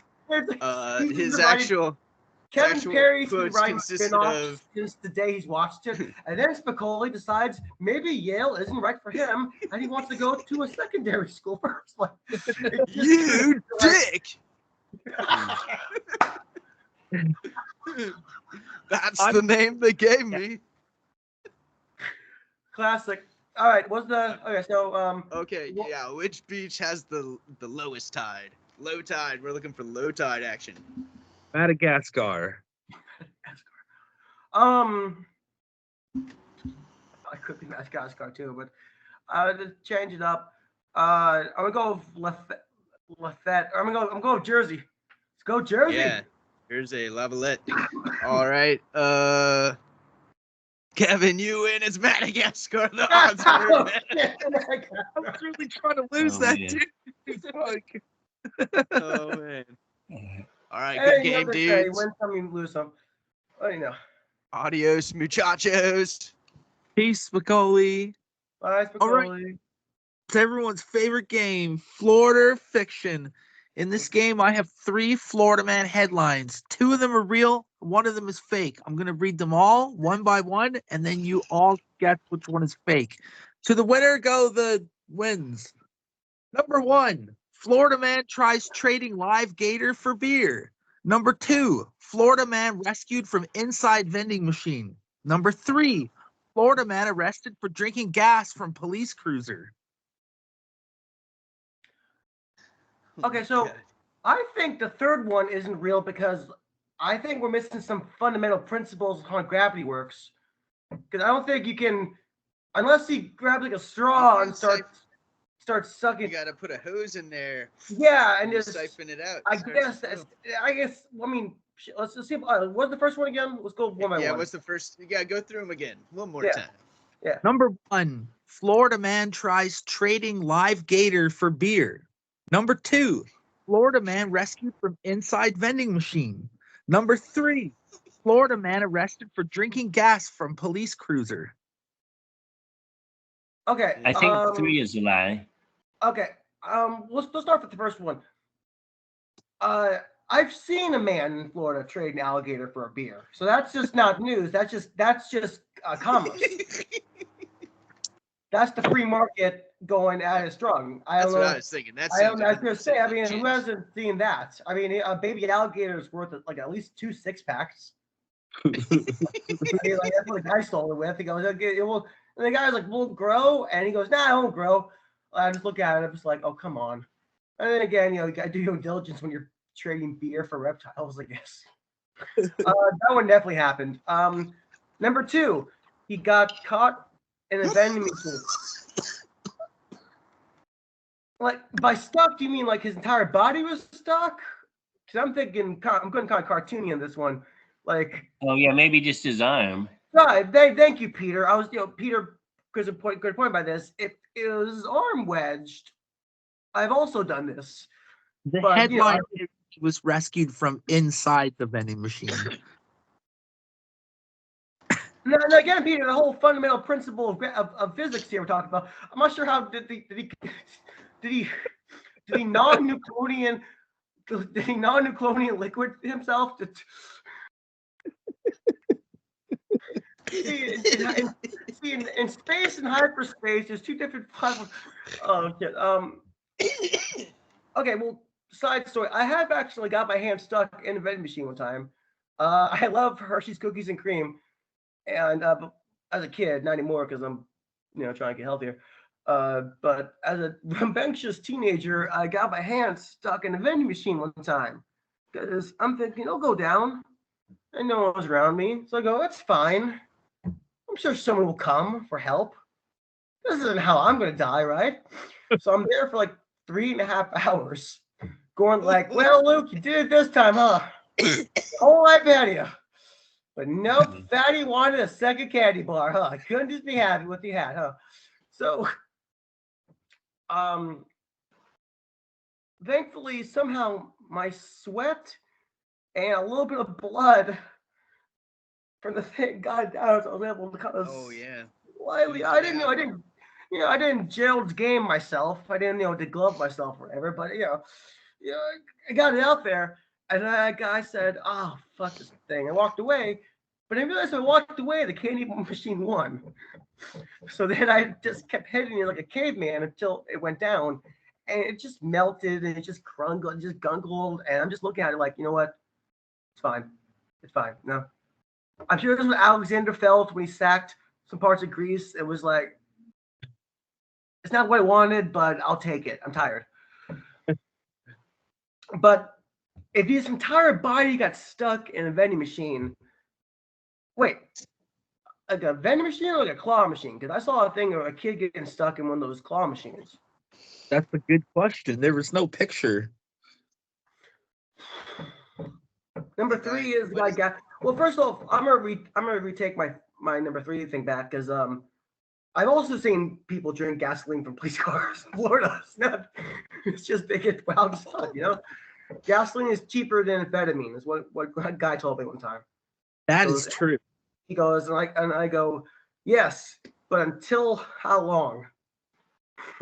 His actual Kevin Perry's been quotes writing consisted spin-offs of since the day he's watched it, and then Spicoli decides maybe Yale isn't right for him, and he wants to go to a secondary school first. Like, you dick. That's the name they gave me. Classic. All right, Okay, yeah. Which beach has the lowest tide? Low tide. We're looking for low tide action. Madagascar. I could be Madagascar too, but to change it up, I'm gonna go with Lafayette. I'm gonna go with Jersey. Let's go Jersey. Yeah, Jersey, Lavalette. All right, Kevin, you win. It's Madagascar. The odds are. I was really trying to lose that, dude. Fuck. Oh man. All right, Hey, good game, say, dudes. win some, you lose some. What do you know? Adios, muchachos. Peace, Spicoli. Bye, Spicoli. All right. It's everyone's favorite game, Florida Fiction. In this game, I have 3 Florida Man headlines. 2 of them are real, 1 of them is fake. I'm going to read them all one by one, and then you all guess which one is fake. To the winner go the wins. Number 1, Florida Man tries trading live gator for beer. Number 2, Florida Man rescued from inside vending machine. Number 3, Florida Man arrested for drinking gas from police cruiser. Okay, so I think the third one isn't real because I think we're missing some fundamental principles of how gravity works. Because I don't think you can, unless you grab like a straw and start sucking. You gotta put a hose in there. Yeah, and just siphon it out. I guess. I mean, let's see. What's the first one again? Let's go one by one. Yeah, what's the first? You gotta go through them again. One more time. Yeah. Number 1, Florida Man tries trading live gator for beer. Number 2, Florida Man rescued from inside vending machine. Number 3, Florida Man arrested for drinking gas from police cruiser. Okay. I think 3 is a lie. Okay. Let's start with the first one. I've seen a man in Florida trade an alligator for a beer, so that's just not news. That's just commerce. That's the free market going at its strong. That's what I was thinking. I was gonna say. I mean, who hasn't seen that? I mean, a baby alligator is worth like at least 2 6-packs. I mean, like, that's what the guy stole it with. He goes, "Okay, it will." And the guy's like, "Will it grow?" And he goes, "Nah, it won't grow." I just look at it. I'm just like, "Oh, come on." And then again, you gotta do your diligence when you're trading beer for reptiles, I guess. That one definitely happened. Number 2, he got caught in a vending machine. Like, by stuck, do you mean like his entire body was stuck? Because I'm thinking, I'm going kind of cartoony on this one. Like, oh yeah, maybe just his arm. Right. Thank you, Peter. I was, Peter, because a good point by this. If it was his arm wedged, I've also done this. The headline was rescued from inside the vending machine. No, again, Peter, the whole fundamental principle of physics here we're talking about. I'm not sure how did he non-Newtonian liquid himself to see in space and hyperspace there's 2 different platforms. Oh shit. Okay, well, side story. I have actually got my hand stuck in a vending machine one time. I love Hershey's cookies and cream, and as a kid, not anymore because I'm, trying to get healthier. But as a rambunctious teenager, I got my hand stuck in a vending machine one time because I'm thinking, I'll go down, and no one was around me. So I go, it's fine. I'm sure someone will come for help. This isn't how I'm going to die, right? So I'm there for like 3.5 hours, going like, well, Luke, you did it this time, huh? Whole life out of you. But nope, Fatty wanted a second candy bar, huh? I couldn't just be happy with what he had, huh? So, thankfully, somehow my sweat and a little bit of blood from the thing got down, so I was able to kind of slightly. I didn't Gerald's game myself. I didn't, deglove myself or whatever. But I got it out there, and that guy said, "Oh, fuck this thing." I walked away, but I realized I walked away, the candy machine won. So then I just kept hitting it like a caveman until it went down, and it just melted and it just crungled, just gungled, and I'm just looking at it like, you know what? It's fine. It's fine. No. I'm sure this was what Alexander felt when he sacked some parts of Greece. It was like, it's not what I wanted, but I'll take it. I'm tired. But if his entire body got stuck in a vending machine, wait, like a vending machine or like a claw machine? Because I saw a thing of a kid getting stuck in one of those claw machines. That's a good question. There was no picture. Number 3 is my guy. Well, first off, I'm gonna retake my number 3 thing back because I've also seen people drink gasoline from police cars in Florida. It's just big and wild stuff, Gasoline is cheaper than amphetamine, is what a guy told me one time. That is true. He goes, and I go, yes, but until how long?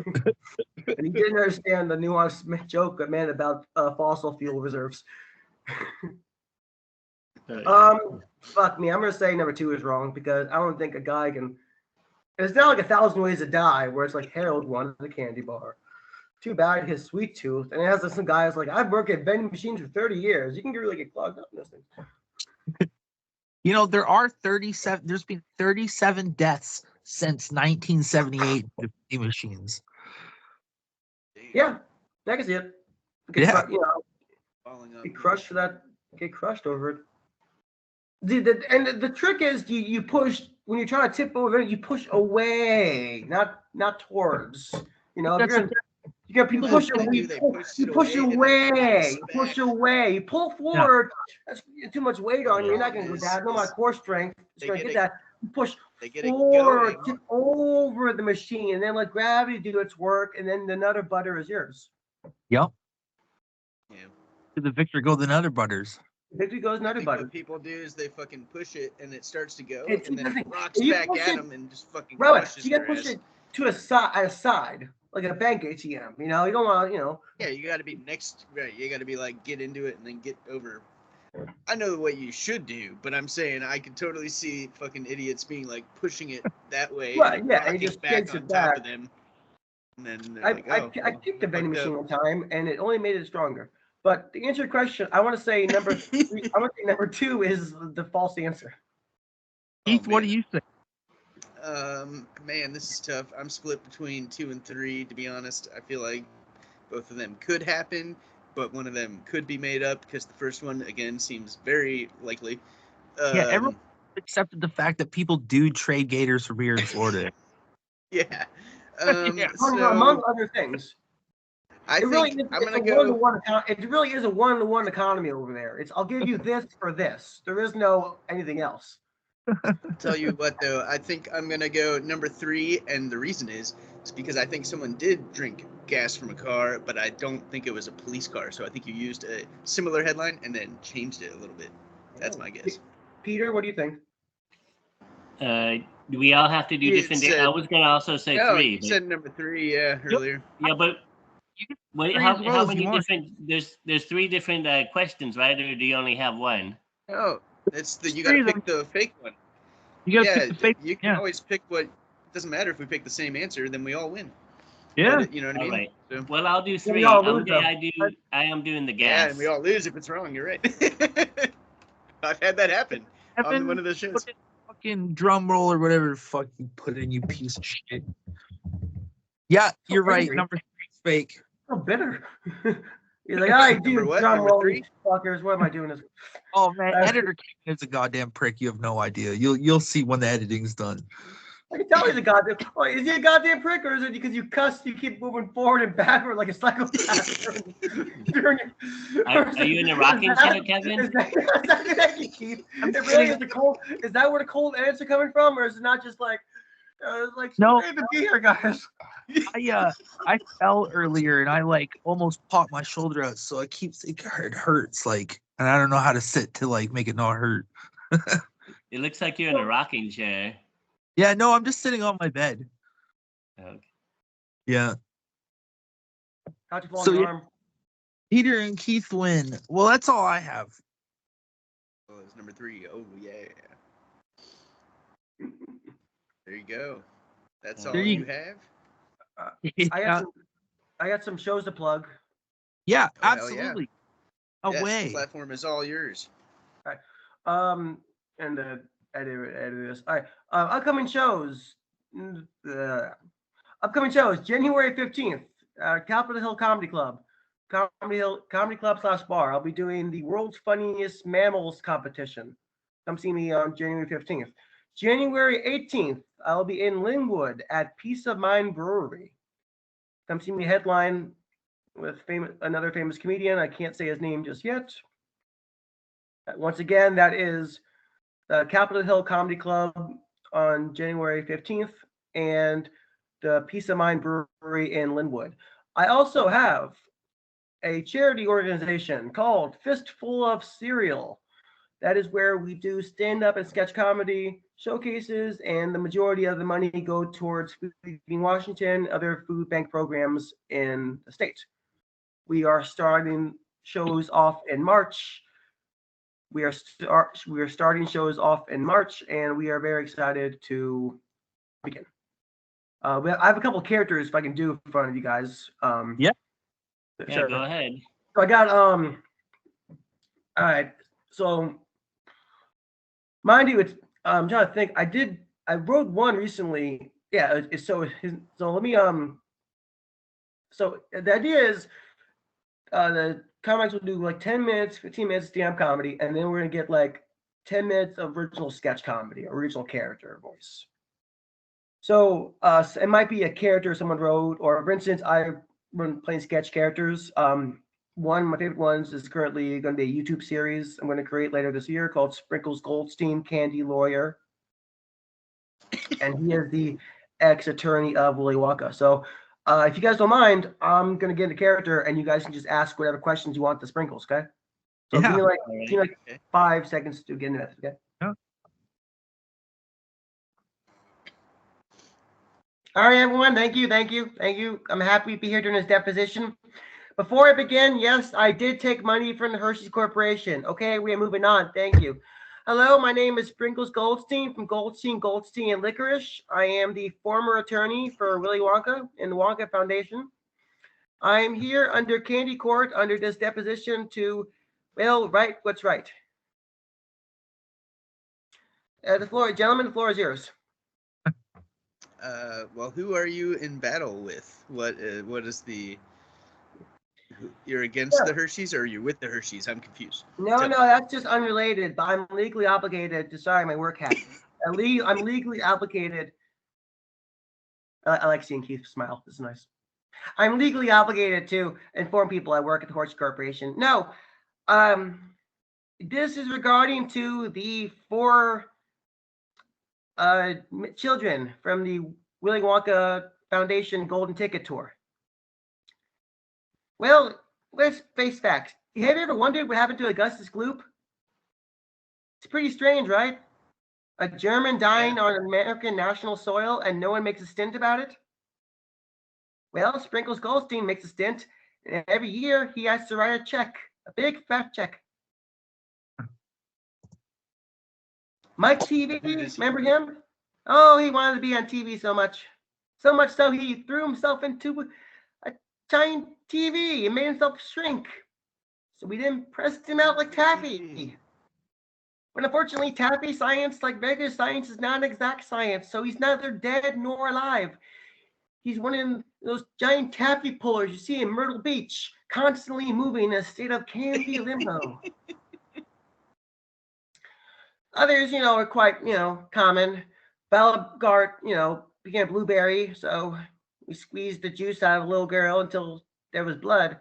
And he didn't understand the nuanced joke I made about fossil fuel reserves. Fuck me. I'm gonna say number 2 is wrong because I don't think a guy can. It's not like 1,000 Ways to Die where it's like Harold wanted a candy bar. Too bad his sweet tooth, and it has some guys like, I've worked at vending machines for 30 years. You can really get clogged up in this thing. There are 37. There's been 37 deaths since 1978 with vending machines. Yeah, I can see it. Yeah. Get crushed for that. Get crushed over it. The trick is you push when you're trying to tip over. You push away, not towards. You got people push away. You push away. You push away. You pull forward. Yeah. That's too much weight on you. You're not going to go down. No, my core strength is going to get that. You push forward, tip over the machine, and then let gravity do its work, and then the Nutter Butter is yours. Yep. Yeah. To the victor go the Nutter Butters. Victory goes Nutter Butter. What people do is they fucking push it, and it starts to go, and then it rocks back at them and just fucking crushes you got to push it to a side. Like a bank ATM, you don't want to, Yeah, you got to be right? You got to be like, get into it and then get over. I know what you should do, but I'm saying I could totally see fucking idiots being like pushing it that way, right? Yeah, and just back on top of them. And then I kicked a vending machine one time, and it only made it stronger. But to answer your question, I want to say number 3. I want to say number 2 is the false answer. Keith, what do you think? Man, this is tough. I'm split between 2 and 3, to be honest. I feel like both of them could happen, but one of them could be made up because the first one, again, seems very likely. Everyone accepted the fact that people do trade gators for beer in Florida. Yeah. Among other things. It really is a one-to-one economy over there. I'll give you this for this. There is no anything else. Tell you what, though, I think I'm gonna go number 3, and the reason is because I think someone did drink gas from a car, but I don't think it was a police car. So I think you used a similar headline and then changed it a little bit. That's my guess. Peter, what do you think? Do we all have to do different? I was gonna also say 3. You said number 3, earlier. Yeah, but how many different? There's 3 different questions, right? Or do you only have one? Oh. You gotta pick the fake one. You gotta pick the fake. You can always pick what. It doesn't matter if we pick the same answer, then we all win. Yeah. But, you know what I All mean? right. So, Well, I'll do We 3. all lose them. I am doing the yeah, gas. and we all lose if it's wrong. You're right. I've had that happen on one of the shows. Put in fucking drum roll or whatever the fuck you put in, you piece of shit. Yeah, So you're right. angry. Number 3 is fake. So bitter. He's like, I do Number what? drum Number roll, 3? you fuckers. What am I doing this? Oh man, Uh, editor Kevin is a goddamn prick. You have no idea. You'll see when the editing's done. I can tell he's a goddamn. Oh, is he a goddamn prick, or is it because you cuss, you keep moving forward and backward like a psychopath? Are you in a rocking chair, Kevin? Is that Keith? It really is the cold. Is that where the cold edits are coming from, or is it not just like No. great to be here, guys? I fell earlier and I like almost popped my shoulder out, so I keep thinking it hurts, like, and I don't know how to sit to like make it not hurt. It looks like you're in a rocking chair. Yeah, no, I'm just sitting on my bed. Okay. Yeah. How'd you fall So, on your yeah. arm? Peter and Keith win. Well, that's all I have. Oh, it's number 3. Oh, yeah. There you go. That's all There you you- have? I got some shows to plug. Yeah, Oh, hell yeah. absolutely. Yes, Away. the platform is all yours. And edit this. All right. Upcoming shows. Upcoming shows. January 15th. Capitol Hill Comedy Club. Comedy Club / bar. I'll be doing the world's funniest mammals competition. Come see me on January 15th. January 18th, I'll be in Linwood at Peace of Mind Brewery. Come see me headline with another famous comedian. I can't say his name just yet. Once again, that is the Capitol Hill Comedy Club on January 15th and the Peace of Mind Brewery in Linwood. I also have a charity organization called Fistful of Cereal. That is where we do stand-up and sketch comedy showcases, and the majority of the money go towards Feeding Washington, other food bank programs in the state. We are starting shows off in March. We are starting shows off in March, and we are very excited to begin. I have a couple of characters if I can do in front of you guys. Yeah, Sure. go ahead. So I got all right. So mind you, it's I'm trying to think. I wrote one recently. Yeah. So let me So the idea is the comics will do like 10 minutes, 15 minutes stand-up comedy, and then we're gonna get like 10 minutes of original sketch comedy, original character voice. So it might be a character someone wrote, or for instance, I've been playing sketch characters. One of my favorite ones is currently going to be a YouTube series I'm going to create later this year called Sprinkles Goldstein, Candy Lawyer. And he is the ex-attorney of Willy Wonka. So if you guys don't mind, I'm going to get into character, and you guys can just ask whatever questions you want to Sprinkles, okay? So Yeah. give me like 5 seconds to get into this, okay? Yeah. All right, everyone. Thank you. I'm happy to be here during this deposition. Before I begin, yes, I did take money from the Hershey's Corporation. Okay, we are moving on. Thank you. Hello, my name is Sprinkles Goldstein from Goldstein, and Licorice. I am the former attorney for Willy Wonka in the Wonka Foundation. I am here under Candy Court under this deposition to, well, right what's right. The floor is yours. Well, who are you in battle with? What is the? You're against the Hershey's, or you're with the Hershey's? I'm confused. No, that's just unrelated. But I'm legally obligated to. Sorry, my work hat. I'm legally obligated. I like seeing Keith smile. This is nice. I'm legally obligated to inform people I work at the Horse Corporation. No, this is regarding to the 4 children from the Willy Wonka Foundation Golden Ticket Tour. Well, let's face facts. Have you ever wondered what happened to Augustus Gloop? It's pretty strange, right? A German dying on American national soil and no one makes a stint about it? Well, Sprinkles Goldstein makes a stint, and every year he has to write a check, a big fat check. Mike TV, remember him? Oh, he wanted to be on TV so much. So much so he threw himself into a giant TV and made himself shrink. So we then pressed him out like taffy. But unfortunately, taffy science, like regular science, is not exact science. So he's neither dead nor alive. He's one of those giant taffy pullers you see in Myrtle Beach, constantly moving in a state of candy limbo. Others, are quite, common. Balagart, became a blueberry, so we squeezed the juice out of a little girl until there was blood.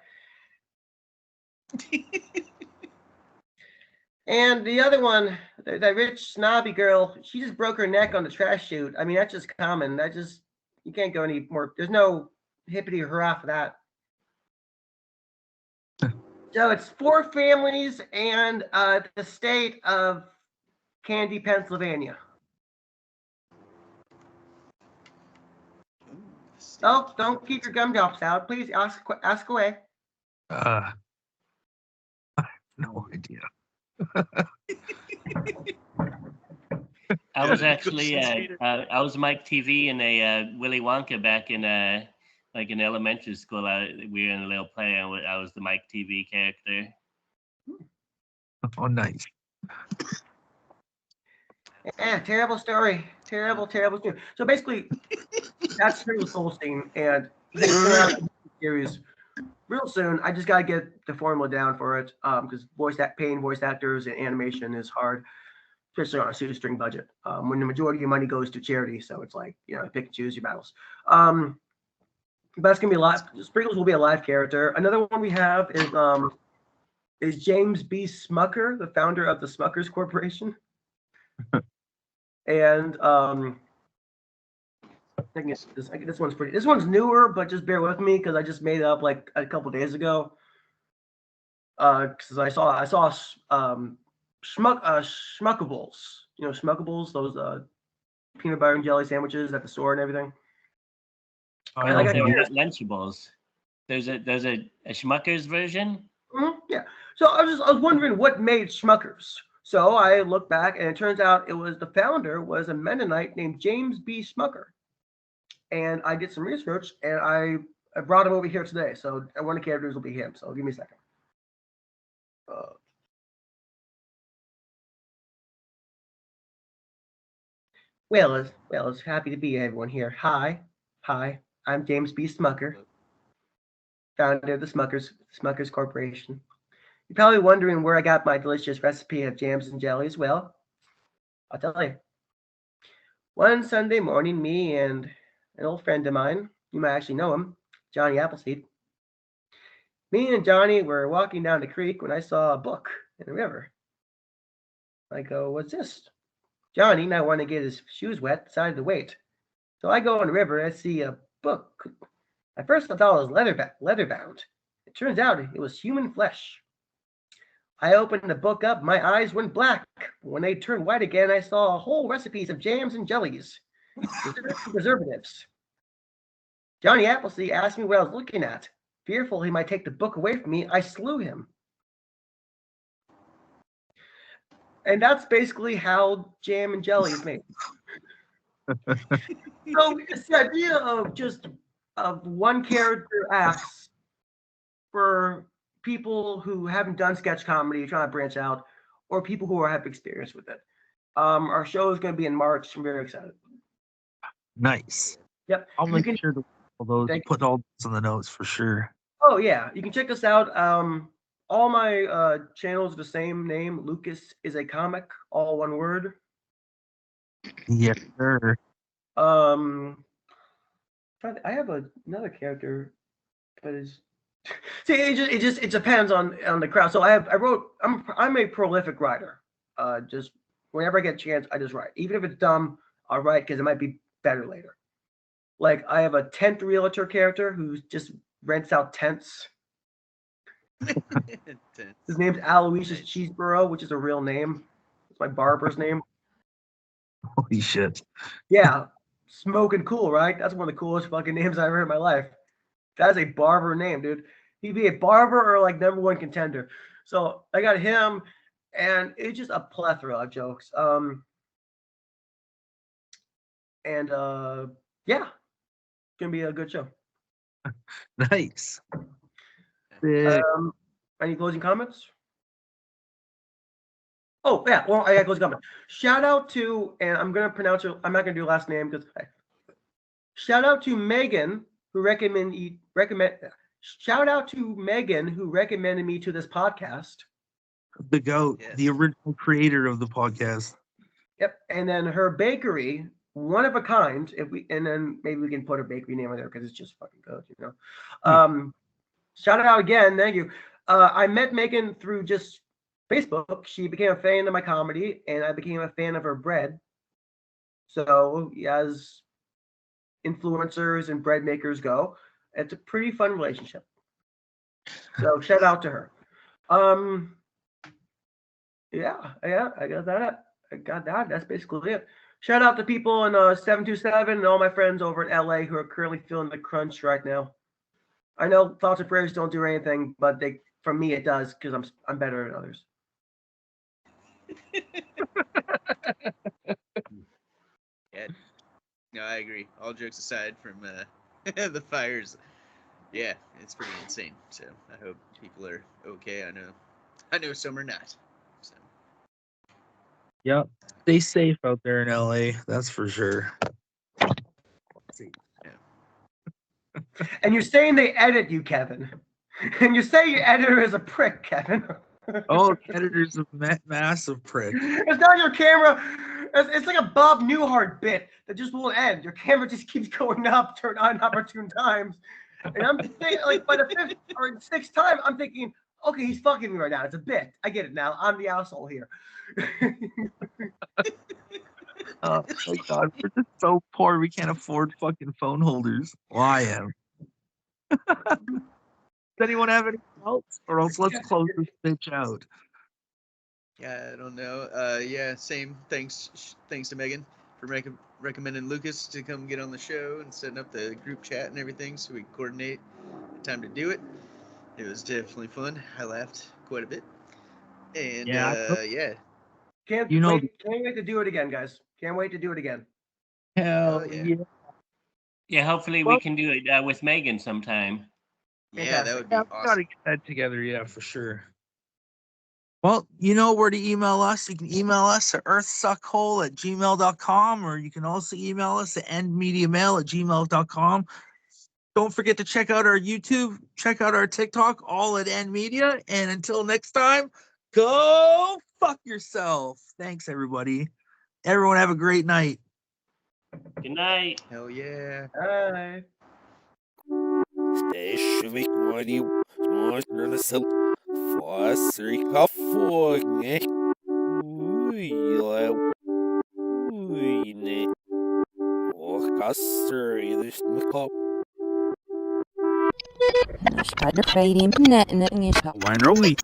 And the other one, that rich snobby girl, she just broke her neck on the trash chute. I mean, that's just common. You can't go any more. There's no hippity hurrah for that. So it's 4 families and the state of Candy, Pennsylvania. Oh, don't keep your gumdrops out. Please ask away. I have no idea. I was actually I was Mike TV in a Willy Wonka back in like in elementary school. We were in a little play. I was the Mike TV character. Oh, nice. Yeah, terrible story. Terrible story. So basically, that's Sprinkle Solstein, and series real soon. I just gotta get the formula down for it, because paying voice actors and animation is hard, especially on a shoestring budget. When the majority of your money goes to charity, so it's like pick and choose your battles. But that's gonna be a lot. Sprinkles will be a live character. Another one we have is James B. Smucker, the founder of the Smuckers Corporation. And I guess this one's pretty. This one's newer, but just bear with me because I just made it up like a couple days ago. Because I saw Schmuckables. Schmuckables, those peanut butter and jelly sandwiches at the store and everything. Oh, And I got Lunchables. There's a Schmuckers version. Mm-hmm, yeah. So I was wondering what made Schmuckers. So I looked back, and it turns out the founder was a Mennonite named James B. Smucker. And I did some research, and I brought him over here today. So one of the characters will be him. So give me a second. It's happy to be everyone here. Hi, I'm James B. Smucker, founder of the Smuckers Corporation. You're probably wondering where I got my delicious recipe of jams and jellies. Well, I'll tell you. One Sunday morning, me and an old friend of mine, you might actually know him, Johnny Appleseed. Me and Johnny were walking down the creek when I saw a book in the river. I go, what's this? Johnny not wanting to get his shoes wet decided to wait. So I go in the river and I see a book. At first I thought it was leather bound. It turns out it was human flesh. I opened the book up, my eyes went black. When they turned white again, I saw whole recipes of jams and jellies, preservatives. Johnny Appleseed asked me what I was looking at. Fearful he might take the book away from me, I slew him. And that's basically how jam and jelly is made. So it's the idea of one character acts for people who haven't done sketch comedy, trying to branch out, or people who have experience with it. Our show is going to be in March. I'm very excited. Nice. Yep. I'll make sure to put all those on the notes for sure. Oh yeah, you can check us out. All my channels are the same name. Lucas is a comic, all one word. Yeah, sure. I have another character, but see, it depends on the crowd. So I'm a prolific writer. Just whenever I get a chance, I just write. Even if it's dumb, I'll write because it might be better later. Like I have a tent realtor character who just rents out tents. His name's Aloysius Cheeseborough, which is a real name. It's my barber's name. Holy shit. Yeah, smoking cool, right? That's one of the coolest fucking names I've heard in my life. That's a barber name, dude. He'd be a barber or like #1 contender. So I got him, and it's just a plethora of jokes. Yeah. gonna be a good show. Nice. Sick. Any closing comments? Oh yeah, well I got closing comment. Shout out to, and I'm gonna pronounce it. I'm not gonna do last name because. Shout out to Megan who Shout out to Megan who recommended me to this podcast. The GOAT, Yes. the original creator of the podcast. Yep, and then her bakery, one of a kind. And then maybe we can put her bakery name on there because it's just fucking good, you know. Shout it out again, thank you. I met Megan through just Facebook. She became a fan of my comedy, and I became a fan of her bread. So as influencers and bread makers go, it's a pretty fun relationship. So shout out to her. Yeah, I got that. That's basically it. Shout out to people in 727 and all my friends over in LA who are currently feeling the crunch right now. I know thoughts and prayers don't do anything, but for me it does because I'm better than others. Yeah. No, I agree. All jokes aside from the fires, yeah, it's pretty insane. So I hope people are okay. I know some are not. So. Yep. Stay safe out there in LA. That's for sure. And you're saying they edit you, Kevin. And you say your editor is a prick, Kevin. Oh, the editor's a massive prick. It's not your camera. It's like a Bob Newhart bit that just won't end. Your camera just keeps going up, turn on opportune times. And I'm thinking, like, by the fifth or sixth time, I'm thinking, okay, he's fucking me right now. It's a bit. I get it now. I'm the asshole here. Oh my god, we're just so poor we can't afford fucking phone holders. Well, I am. Does anyone have anything else? Or else let's close this bitch out. Yeah, I don't know. Yeah, same. Thanks to Megan for recommending Lucas to come get on the show and setting up the group chat and everything so we coordinate the time to do it. It was definitely fun. I laughed quite a bit. And yeah. Can't wait to do it again, guys. Can't wait to do it again. Hell yeah. yeah. Yeah, hopefully we can do it with Megan sometime. Yeah, that would be Yeah, we awesome. gotta get that together, yeah, for sure. Well, you know where to email us. You can email us at earthsuckhole@gmail.com, or you can also email us at endmediamail@gmail.com. Don't forget to check out our YouTube, check out our TikTok, all at End Media. And until next time, go fuck yourself. Thanks, everybody. Everyone have a great night. Good night. Hell yeah. Bye. Stay when you want to sell for California. Spider fighting net. Wine rolling.